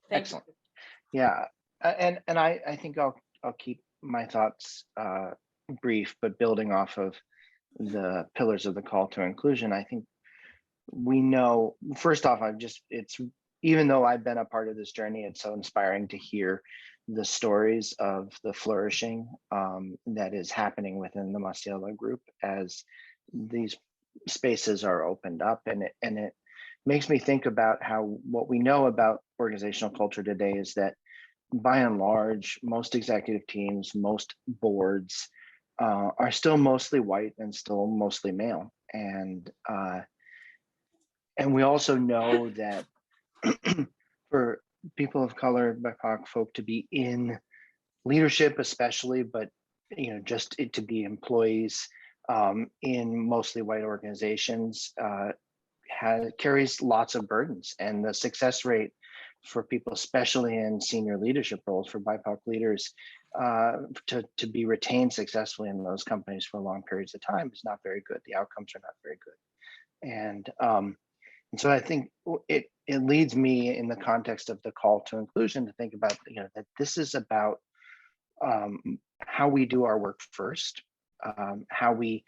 Thank Excellent. you. Yeah. And I think I'll keep my thoughts brief, but building off of the pillars of the call to inclusion, I think we know, first off, even though I've been a part of this journey, it's so inspiring to hear the stories of the flourishing that is happening within the Massiello Group as these spaces are opened up, and it makes me think about how what we know about organizational culture today is that by and large, most executive teams, most boards are still mostly white and still mostly male, and we also know that for people of color, BIPOC folk to be in leadership, especially, but just to be employees in mostly white organizations carries lots of burdens, and the success rate for people, especially in senior leadership roles for BIPOC leaders, to be retained successfully in those companies for long periods of time is not very good. The outcomes are not very good, and so I think it leads me in the context of the call to inclusion to think about that this is about how we do our work first, how we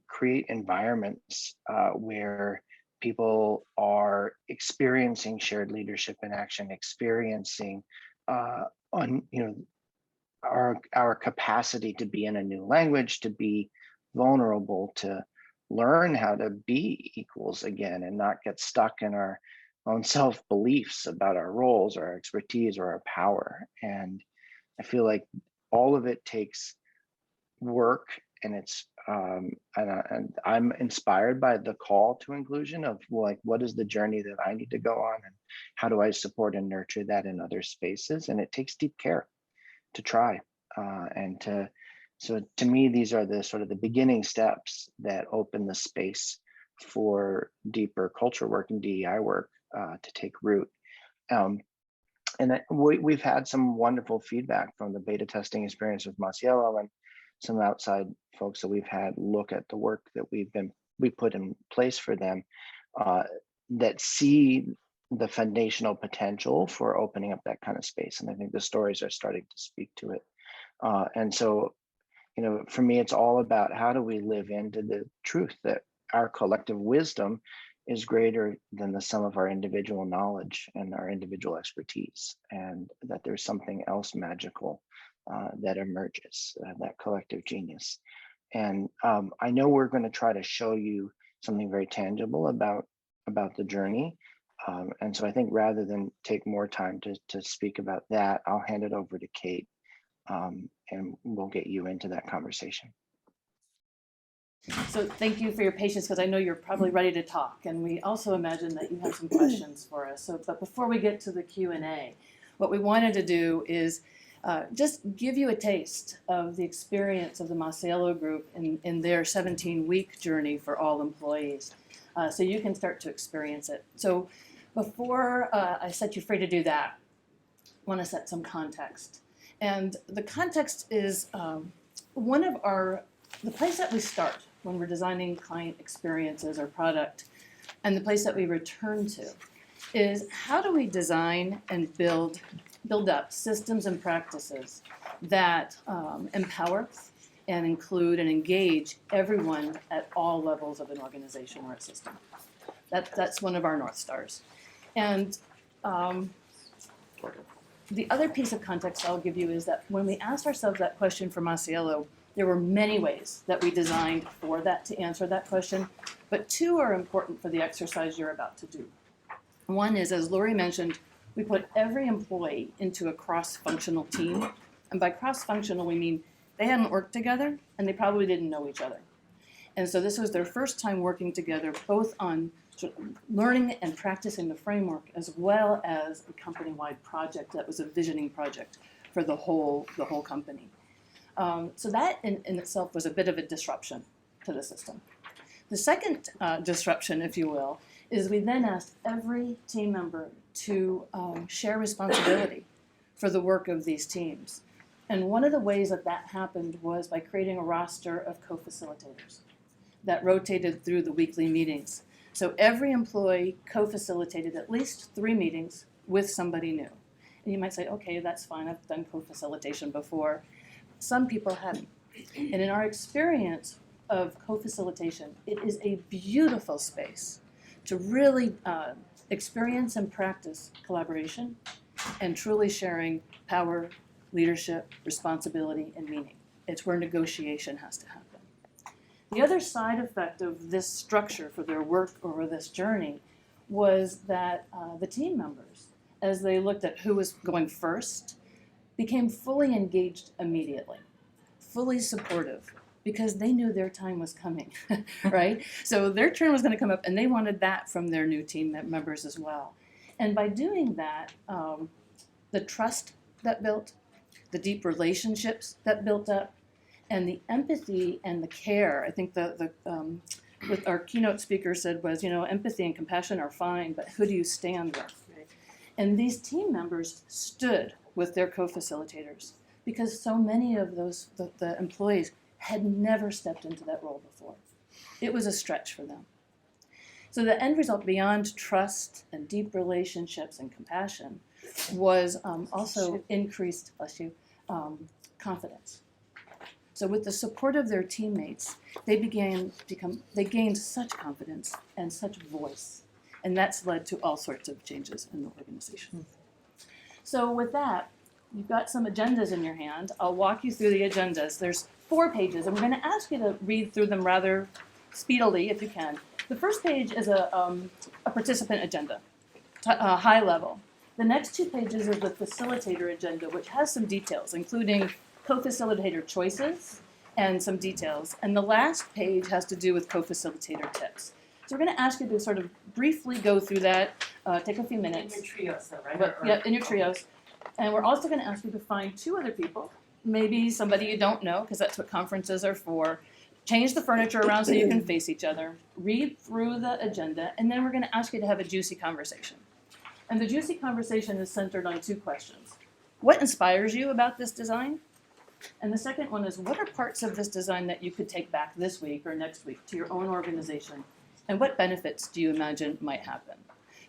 create environments where people are experiencing shared leadership in action, experiencing our capacity to be in a new language, to be vulnerable, to learn how to be equals again and not get stuck in our own self-beliefs about our roles, our expertise, or our power. And I feel like all of it takes work, and it's and I'm inspired by the call to inclusion of like, what is the journey that I need to go on, and how do I support and nurture that in other spaces? And it takes deep care to try so to me, these are the sort of the beginning steps that open the space for deeper culture work and DEI work to take root. And we've had some wonderful feedback from the beta testing experience with Masiello and some outside folks that we've had look at the work that we put in place for them that see the foundational potential for opening up that kind of space. And I think the stories are starting to speak to it. And so, for me, it's all about how do we live into the truth that our collective wisdom is greater than the sum of our individual knowledge and our individual expertise, and that there's something else magical that emerges, that collective genius. And I know we're going to try to show you something very tangible about the journey. And so I think rather than take more time to speak about that, I'll hand it over to Kate, and we'll get you into that conversation. So thank you for your patience, because I know you're probably ready to talk, and we also imagine that you have some questions for us. But before we get to the Q&A, what we wanted to do is just give you a taste of the experience of the Massiello Group in their 17-week journey for all employees, so you can start to experience it. So before I set you free to do that, I want to set some context. And the context is the place that we start when we're designing client experiences or product, and the place that we return to is how do we design and build up systems and practices that empower and include and engage everyone at all levels of an organization or a system. That's one of our North Stars. And the other piece of context I'll give you is that when we asked ourselves that question for Masiello, there were many ways that we designed for that to answer that question, but two are important for the exercise you're about to do. One is, as Lori mentioned, we put every employee into a cross-functional team. And by cross-functional, we mean they hadn't worked together and they probably didn't know each other. And so this was their first time working together, both on learning and practicing the framework, as well as a company-wide project that was a visioning project for the whole company. So that in itself was a bit of a disruption to the system. The second disruption, if you will, is we then asked every team member to share responsibility for the work of these teams. And one of the ways that that happened was by creating a roster of co-facilitators that rotated through the weekly meetings. So every employee co-facilitated at least 3 meetings with somebody new. And you might say, okay, that's fine, I've done co-facilitation before. Some people hadn't. And in our experience of co-facilitation, it is a beautiful space to really experience and practice collaboration and truly sharing power, leadership, responsibility, and meaning. It's where negotiation has to happen. The other side effect of this structure for their work over this journey was that the team members, as they looked at who was going first, became fully engaged immediately, fully supportive, because they knew their time was coming, right? So their turn was going to come up, and they wanted that from their new team members as well. And by doing that, the trust that built, the deep relationships that built up, and the empathy and the care, I think what our keynote speaker said was, empathy and compassion are fine, but who do you stand with? Right? And these team members stood with their co-facilitators because so many of the employees had never stepped into that role before. It was a stretch for them. So the end result, beyond trust and deep relationships and compassion, was also increased, confidence. So with the support of their teammates, they gained such confidence and such voice, and that's led to all sorts of changes in the organization. So with that, you've got some agendas in your hand. I'll walk you through the agendas. There's 4 pages, and we're going to ask you to read through them rather speedily if you can. The first page is a participant agenda, high level. The next 2 pages is the facilitator agenda, which has some details, including co-facilitator choices and some details. And the last page has to do with co-facilitator tips. So we're going to ask you to sort of briefly go through that, take a few minutes. In your trios though, right? Yeah, in your trios. And we're also going to ask you to find 2 other people, maybe somebody you don't know, because that's what conferences are for. Change the furniture around so you can face each other. Read through the agenda, and then we're going to ask you to have a juicy conversation. And the juicy conversation is centered on 2 questions. What inspires you about this design? And the second one is, what are parts of this design that you could take back this week or next week to your own organization? And what benefits do you imagine might happen?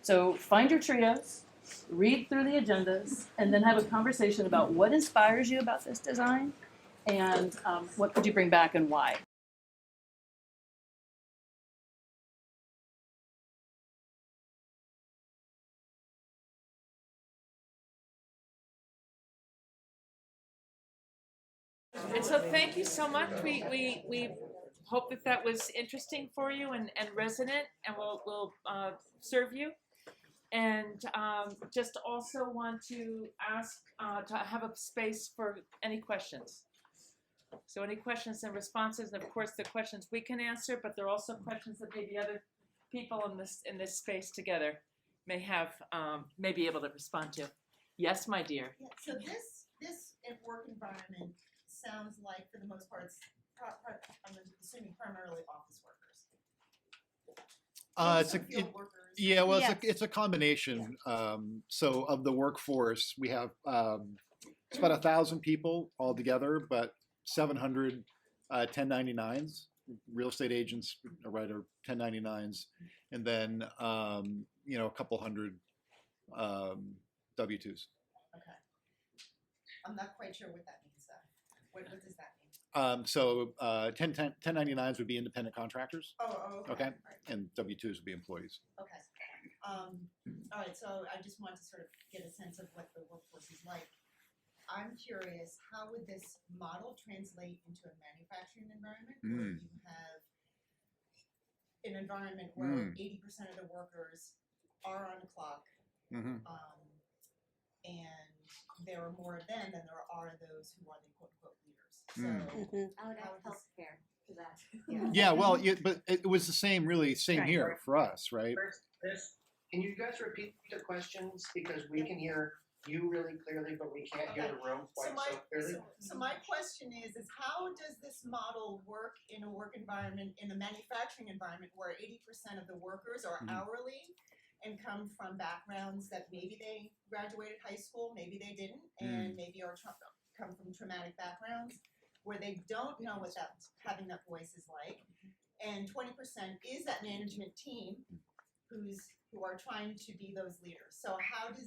So find your trios, read through the agendas, and then have a conversation about what inspires you about this design and what could you bring back and why. And so thank you so much. We hope that was interesting for you and resonant, and we'll serve you. And just also want to ask to have a space for any questions. So any questions and responses, and of course the questions we can answer, but there are also questions that maybe other people in this space together may be able to respond to. Yes, my dear. Yeah, so this work environment sounds like, for the most part, it's I'm assuming primarily office workers. It's Some field workers. Yeah, well, Yes. it's a combination. So of the workforce, we have it's about 1,000 people altogether, but 700 1099s, real estate agents, right, or 1099s, and then a couple hundred W-2s. Okay. I'm not quite sure what that means, though. What does that mean? So 1099s would be independent contractors, Oh, okay. okay, All right. and W-2s would be employees. Okay. All right, so I just want to sort of get a sense of what the workforce is like. I'm curious, how would this model translate into a manufacturing environment where you have an environment where 80% of the workers are on the clock, Mm-hmm. and there are more of them than there are those who are the quote-unquote leaders. So Mhm. I would How add would this- healthcare to that. Yeah, well, but it was the same Right. here for us, right? Chris, can you guys repeat the questions because we can hear you really clearly, but we can't hear the room quite so clearly. So my question is how does this model work in a work environment, in a manufacturing environment where 80% of the workers are hourly and come from backgrounds that maybe they graduated high school, maybe they didn't, and maybe come from traumatic backgrounds where they don't know what that having that voice is like, and 20% is that management team who are trying to be those leaders. So how do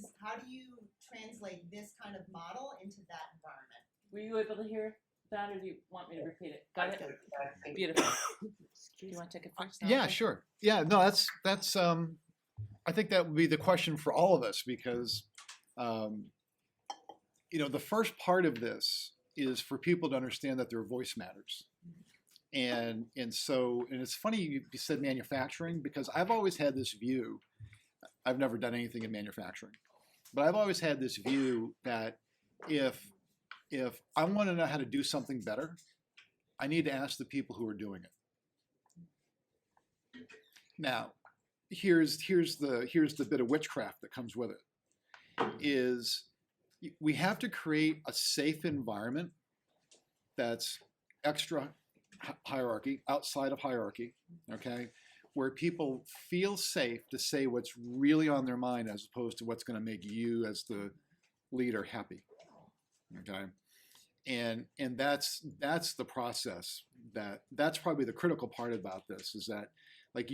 you translate this kind of model into that environment? Were you able to hear that, or do you want me to repeat it? Got it? I think Beautiful. Do you want to take it first? Yeah, sure. Yeah, no, that's I think that would be the question for all of us because the first part of this is for people to understand that their voice matters. And it's funny you said manufacturing because I've always had this view. I've never done anything in manufacturing, but I've always had this view that if I want to know how to do something better, I need to ask the people who are doing it. Now, here's the bit of witchcraft that comes with it. Is we have to create a safe environment that's extra hierarchy, outside of hierarchy, okay, where people feel safe to say what's really on their mind as opposed to what's going to make you as the leader happy, okay, and that's the process. That's probably the critical part about this is that like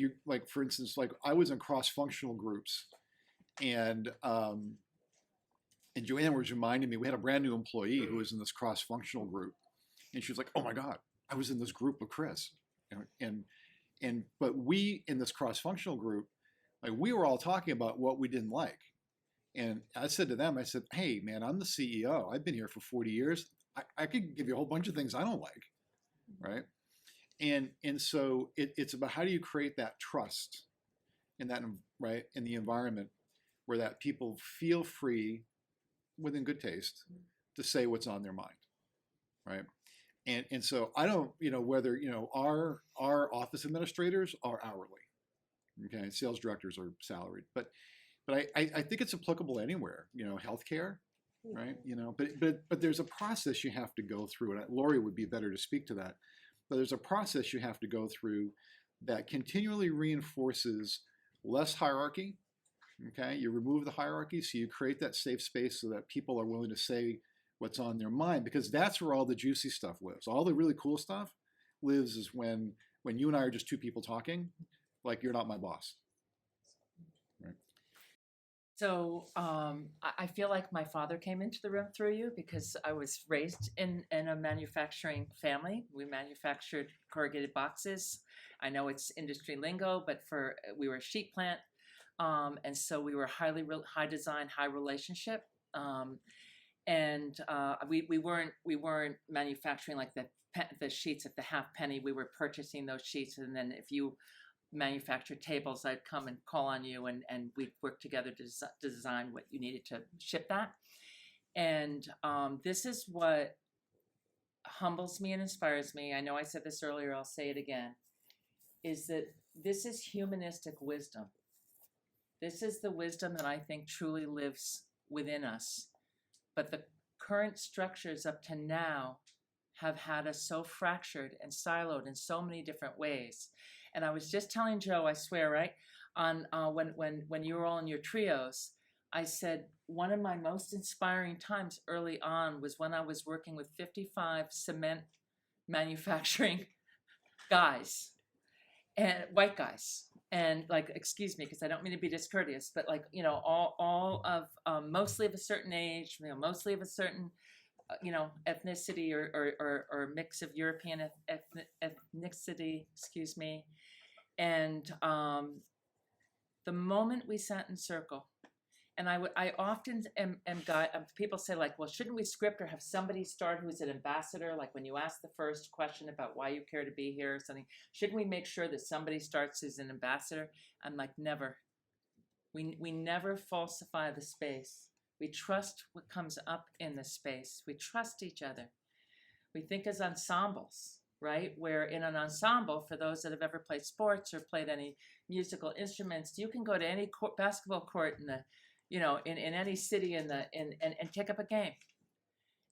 for instance, like I was in cross-functional groups and Joanne was reminding me we had a brand new employee who was in this cross-functional group and she was like, oh my God, I was in this group with Chris, but we in this cross-functional group, like we were all talking about what we didn't like. And I said to them, I said, hey man, I'm the CEO. I've been here for 40 years. I could give you a whole bunch of things I don't like, right? And so it's about how do you create that trust in that, right, in the environment where that people feel free, within good taste, to say what's on their mind, right? And so I don't, whether, our office administrators are hourly, okay, sales directors are salaried, but I think it's applicable anywhere, healthcare, right? But there's a process you have to go through, and Lori would be better to speak to that, but there's a process you have to go through that continually reinforces less hierarchy, okay? You remove the hierarchy, so you create that safe space so that people are willing to say what's on their mind, because that's where all the juicy stuff lives. All the really cool stuff lives is when you and I are just two people talking, like you're not my boss. Right. So I feel like my father came into the room through you because I was raised in a manufacturing family. We manufactured corrugated boxes. I know it's industry lingo, but we were a sheet plant. And so we were high design, high relationship. And we weren't manufacturing like the sheets at the half penny. We were purchasing those sheets, and then if you manufactured tables, I'd come and call on you, and we'd work together to design what you needed to ship that. And this is what humbles me and inspires me. I know I said this earlier, I'll say it again, is that this is humanistic wisdom. This is the wisdom that I think truly lives within us. But the current structures up to now have had us so fractured and siloed in so many different ways. And I was just telling Joe, I swear, right, on when you were all in your trios, I said one of my most inspiring times early on was when I was working with 55 cement manufacturing guys, and white guys. And like, excuse me, because I don't mean to be discourteous, but like, all of mostly of a certain age, mostly of a certain, ethnicity or mix of European ethnicity, excuse me. And the moment we sat in circle, and I often am people say like, well, shouldn't we script or have somebody start who's an ambassador? Like when you ask the first question about why you care to be here or something, shouldn't we make sure that somebody starts as an ambassador? I'm like, never. We never falsify the space. We trust what comes up in the space. We trust each other. We think as ensembles, right? Where in an ensemble, for those that have ever played sports or played any musical instruments, you can go to any basketball court in the you know, in any city and take up a game.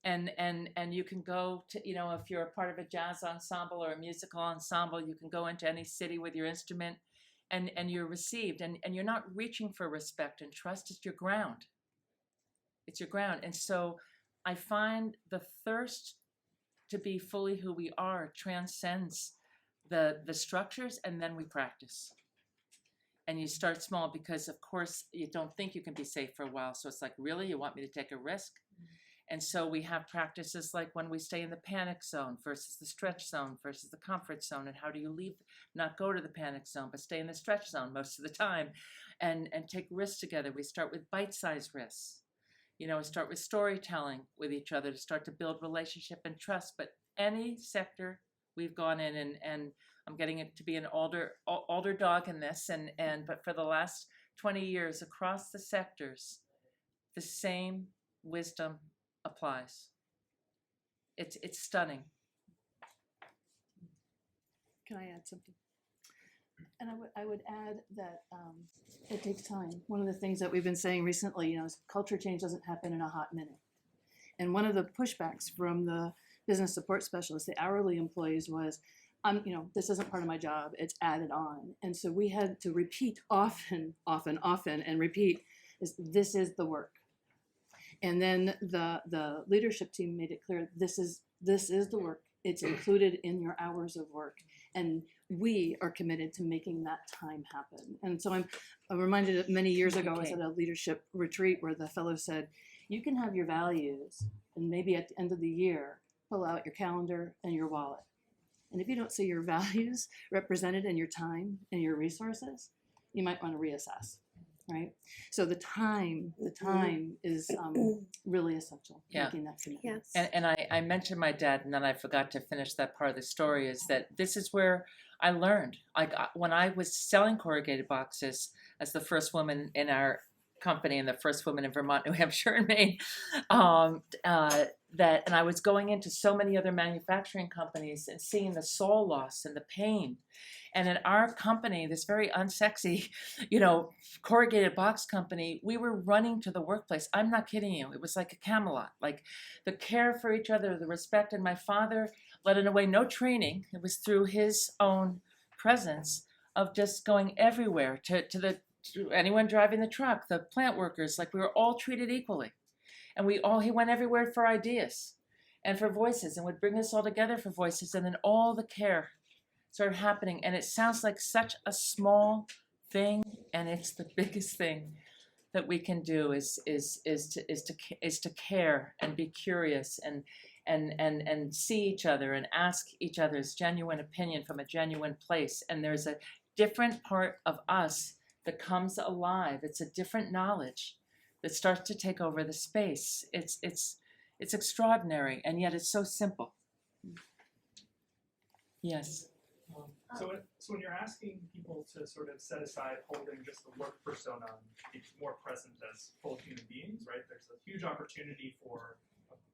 And you can go to, you know, if you're a part of a jazz ensemble or a musical ensemble, you can go into any city with your instrument and you're received, and you're not reaching for respect and trust. It's your ground. It's your ground. And so I find the thirst to be fully who we are transcends the structures, and then we practice. And you start small because, of course, you don't think you can be safe for a while. So it's like, really, you want me to take a risk? And so we have practices like when we stay in the panic zone versus the stretch zone versus the comfort zone, and how do you leave, not go to the panic zone, but stay in the stretch zone most of the time, and take risks together. We start with bite-sized risks. You know, start with storytelling with each other to start to build relationship and trust. But any sector we've gone in, and I'm getting it to be an older dog in this, but for the last 20 years across the sectors, the same wisdom applies. It's stunning. Can I add something? And I would add that it takes time. One of the things that we've been saying recently, you know, is culture change doesn't happen in a hot minute. And one of the pushbacks from the business support specialists, the hourly employees, was, you know, this isn't part of my job, it's added on. And so we had to repeat often, and repeat, this is the work. And then the leadership team made it clear, this is the work. It's included in your hours of work. And we are committed to making that time happen. And so I'm reminded that many years ago, I was at a leadership retreat where the fellow said, you can have your values, and maybe at the end of the year, pull out your calendar and your wallet. And if you don't see your values represented in your time and your resources, you might want to reassess, right? So the time is really essential, making that commitment. Yes. And I mentioned my dad, and then I forgot to finish that part of the story, is that this is where I learned. Like when I was selling corrugated boxes as the first woman in our company and the first woman in Vermont, New Hampshire, and Maine, and I was going into so many other manufacturing companies and seeing the soul loss and the pain. And in our company, this very unsexy, you know, corrugated box company, we were running to the workplace. I'm not kidding you. It was like a Camelot, like the care for each other, the respect. And my father led in a way, no training. It was through his own presence of just going everywhere to anyone driving the truck, the plant workers, like we were all treated equally. And he went everywhere for ideas and for voices, and would bring us all together for voices. And then all the care started happening. And it sounds like such a small thing, and it's the biggest thing that we can do is to care and be curious and see each other and ask each other's genuine opinion from a genuine place. And there's a different part of us that comes alive. It's a different knowledge that starts to take over the space. It's extraordinary, and yet it's so simple. Yes. So when you're asking people to sort of set aside holding just the work persona and be more present as full human beings, right? There's a huge opportunity for,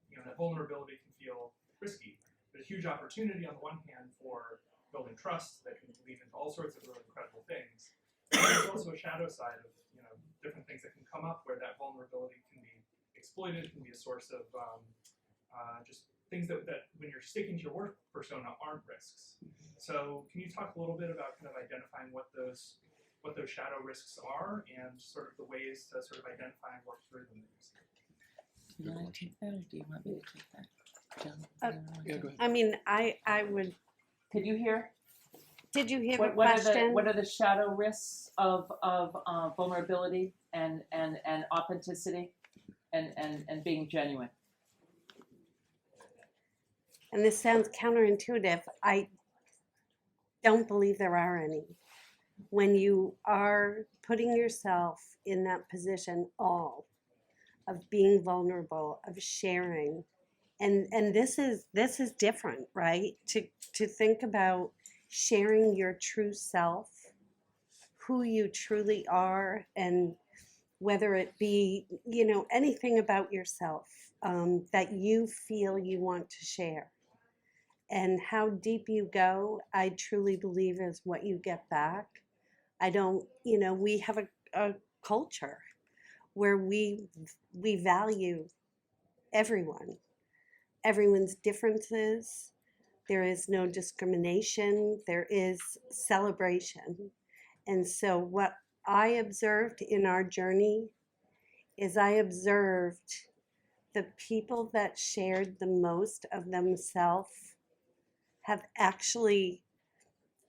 you know, that vulnerability can feel risky. There's a huge opportunity on the one hand for building trust that can lead into all sorts of really incredible things. But there's also a shadow side of, you know, different things that can come up where that vulnerability can be exploited, can be a source of just things that when you're sticking to your work persona aren't risks. So can you talk a little bit about kind of identifying what those shadow risks are and sort of the ways to sort of identify and work through them? Do you want to take that, or do you want me to take that? Joan, Yeah, go ahead. I mean, I would. Could you hear? Did you hear the What are question? what are the shadow risks of vulnerability and authenticity and being genuine? And this sounds counterintuitive. I don't believe there are any. When you are putting yourself in that position of being vulnerable, of sharing, and this is different, right? To think about sharing your true self, who you truly are, and whether it be, you know, anything about yourself that you feel you want to share. And how deep you go, I truly believe is what you get back. I don't, you know, we have a culture where we value everyone's differences. There is no discrimination. There is celebration. And so what I observed in our journey is I observed the people that shared the most of themselves have actually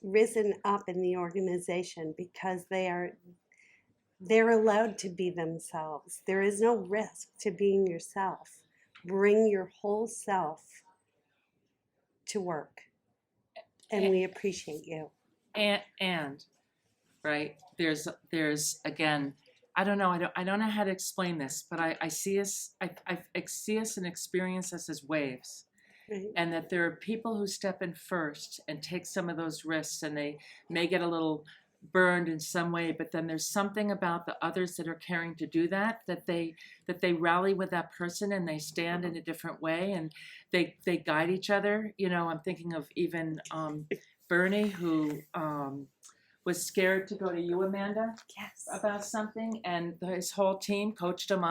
risen up in the organization because they're allowed to be themselves. There is no risk to being yourself. Bring your whole self to work. And we appreciate you. And right, there's again, I don't know how to explain this, but I see us and experience us as waves. Right. And that there are people who step in first and take some of those risks, and they may get a little burned in some way, but then there's something about the others that are caring to do that they rally with that person, and they stand in a different way, and they guide each other. You know, I'm thinking of even Bernie, who was scared to go to you, Amanda, Yes. about something, and his whole team coached him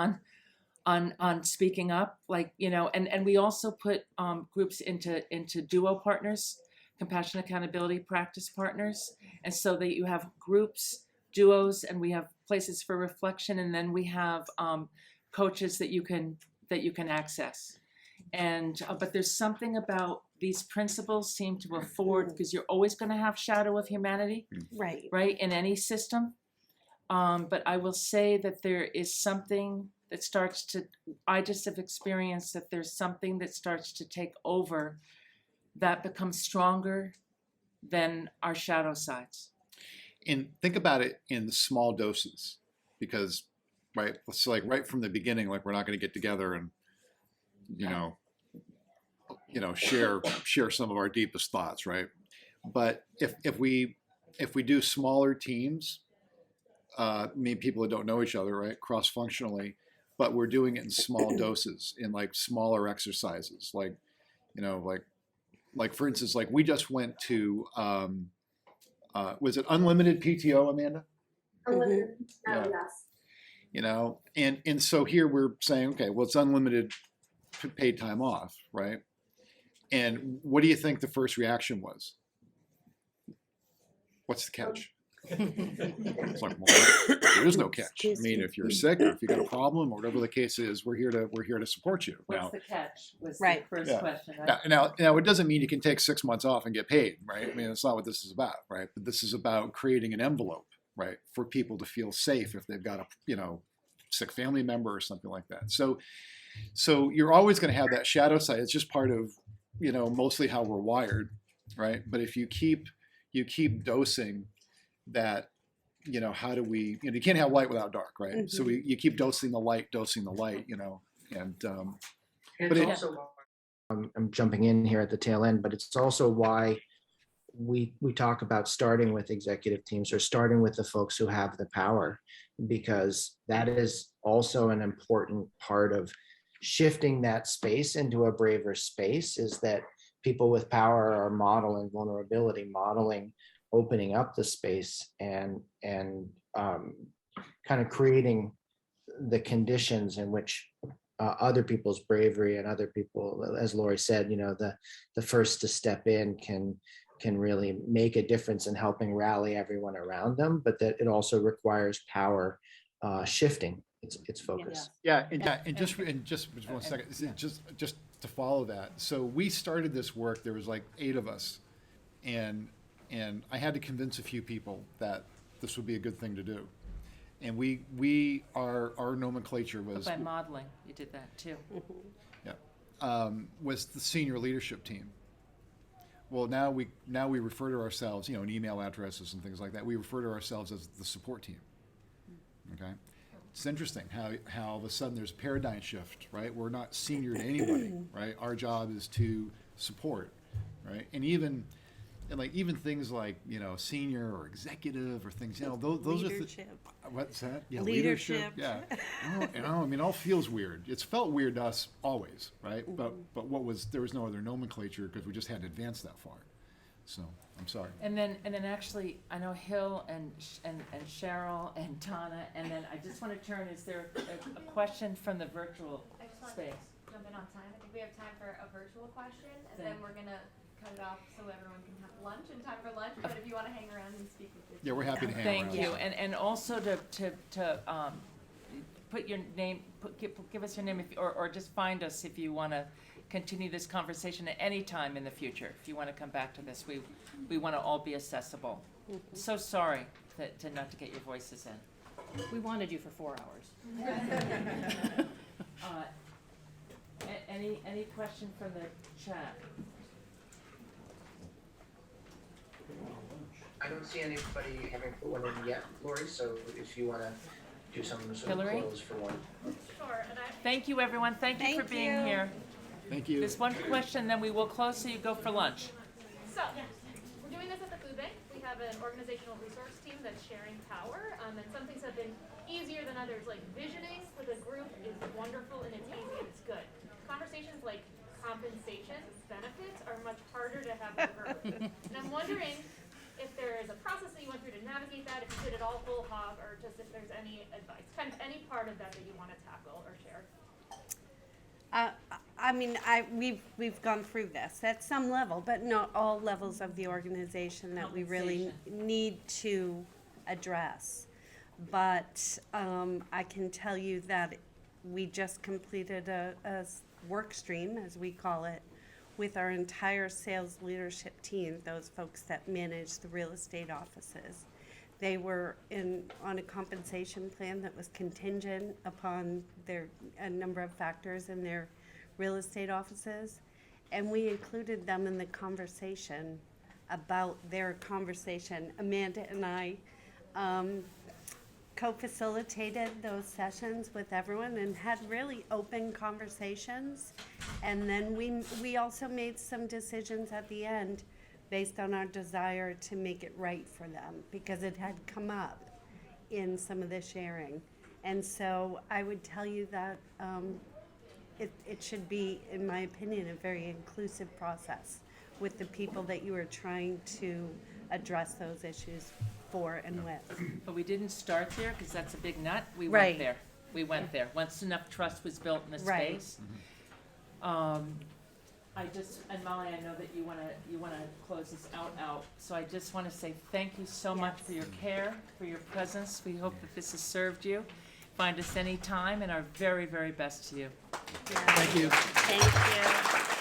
on speaking up, like, you know, and we also put groups into duo partners, compassion accountability practice partners, and so that you have groups, duos, and we have places for reflection, and then we have coaches that you can access. And but there's something about these principles seem to afford, because you're always going to have shadow of humanity, Right. right, in any system. But I will say that there is something that starts to, I just have experienced that there's something that starts to take over that becomes stronger than our shadow sides. And think about it in small doses, because, right, it's like right from the beginning, like we're not going to get together and, you know, share some of our deepest thoughts, right? But if we do smaller teams, maybe people that don't know each other, right, cross-functionally, but we're doing it in small doses, in like smaller exercises, like, you know, like for instance, like we just went to, was it unlimited PTO, Amanda? Unlimited. Yeah. Yes. You know, and so here we're saying, okay, well, it's unlimited paid time off, right? And what do you think the first reaction was? What's the catch? It's like, well, there is no catch. I mean, if you're sick or if you got a problem or whatever the case is, we're here to support you. What's Now, the catch? Was Right. the first Yeah. question. now, it doesn't mean you can take 6 months off and get paid, right? I mean, that's not what this is about, right? But this is about creating an envelope, right, for people to feel safe if they've got a, you know, sick family member or something like that. So you're always going to have that shadow side. It's just part of, you know, mostly how we're wired, right? But if you keep dosing that, you know, how do we, you know, you can't have light without dark, right? Mhm. So you keep dosing the light, you know, and It's it- also I'm jumping in here at the tail end, but it's also why we talk about starting with executive teams or starting with the folks who have the power, because that is also an important part of shifting that space into a braver space, is that people with power are modeling vulnerability, modeling opening up the space, and kind of creating the conditions in which other people's bravery and other people, as Lori said, you know, the first to step in can really make a difference in helping rally everyone around them, but that it also requires power shifting its focus. and just one second, just to follow that. So we started this work. There was like 8 of us, and I had to convince a few people that this would be a good thing to do. And our nomenclature But was by modeling, you did that too. was the senior leadership team. Well, now we refer to ourselves, you know, in email addresses and things like that. We refer to ourselves as the support team. Okay, it's interesting how all of a sudden there's a paradigm shift, right? We're not senior to anybody, right? Our job is to support, right? And even things like, you know, senior or executive or things, you know, those Leadership. are what's that? Yeah, Leadership. Yeah. You know, I mean, all feels weird. It's felt weird to us always, right? But there was no other nomenclature because we just hadn't advanced that far. So, I'm sorry. And then actually, I know Hill and Cheryl and Donna, and then I just want to turn, is there a question from the virtual I just want space? to jump in on time. I think we have time for a virtual question, and then we're gonna cut it off so everyone can have lunch and time for lunch. But if you want to hang around and speak with your Yeah, we're happy to hang around. Thank you, and also to put your name, give us your name, or just find us if you want to continue this conversation at any time in the future. If you want to come back to this, we want to all be accessible. So sorry to not to get your voices in. We wanted you for 4 hours. Any question from the chat? I don't see anybody having put one in yet, Lori, so if you wanna do some sort of Hillary? close for one. Sure, and Thank you, everyone. Thank you for Thank being you. here. Thank you. There's one question, then we will close, so you go for lunch. So, we're doing this at the food bank. We have an organizational resource team that's sharing power, and some things have been easier than others. Like visioning with a group is wonderful and it's easy and it's good. Conversations like compensation benefits are much harder to have verbally. And I'm wondering if there is a process that you went through to navigate that, if you did it all whole hog, or just if there's any advice, kind of any part of that that you want to tackle or share. I mean, we've gone through this at some level, but not all levels of the organization that we really need to address. But I can tell you that we just completed a work stream, as we call it, with our entire sales leadership team, those folks that manage the real estate offices. They were on a compensation plan that was contingent upon a number of factors in their real estate offices, and we included them in the conversation about their conversation. Amanda and I co-facilitated those sessions with everyone and had really open conversations, and then we also made some decisions at the end based on our desire to make it right for them, because it had come up in some of the sharing. And so I would tell you that it should be, in my opinion, a very inclusive process with the people that you are trying to address those issues for and with. But we didn't start there, because that's a big nut. We Right. went there. We went there. Once enough trust was built in the Right. space. And Molly, I know that you wanna close this out. So I just wanna say thank you so much for your care, for your presence. We hope that this has served you. Find us anytime, and our very, very best to you. Thank you. Thank you.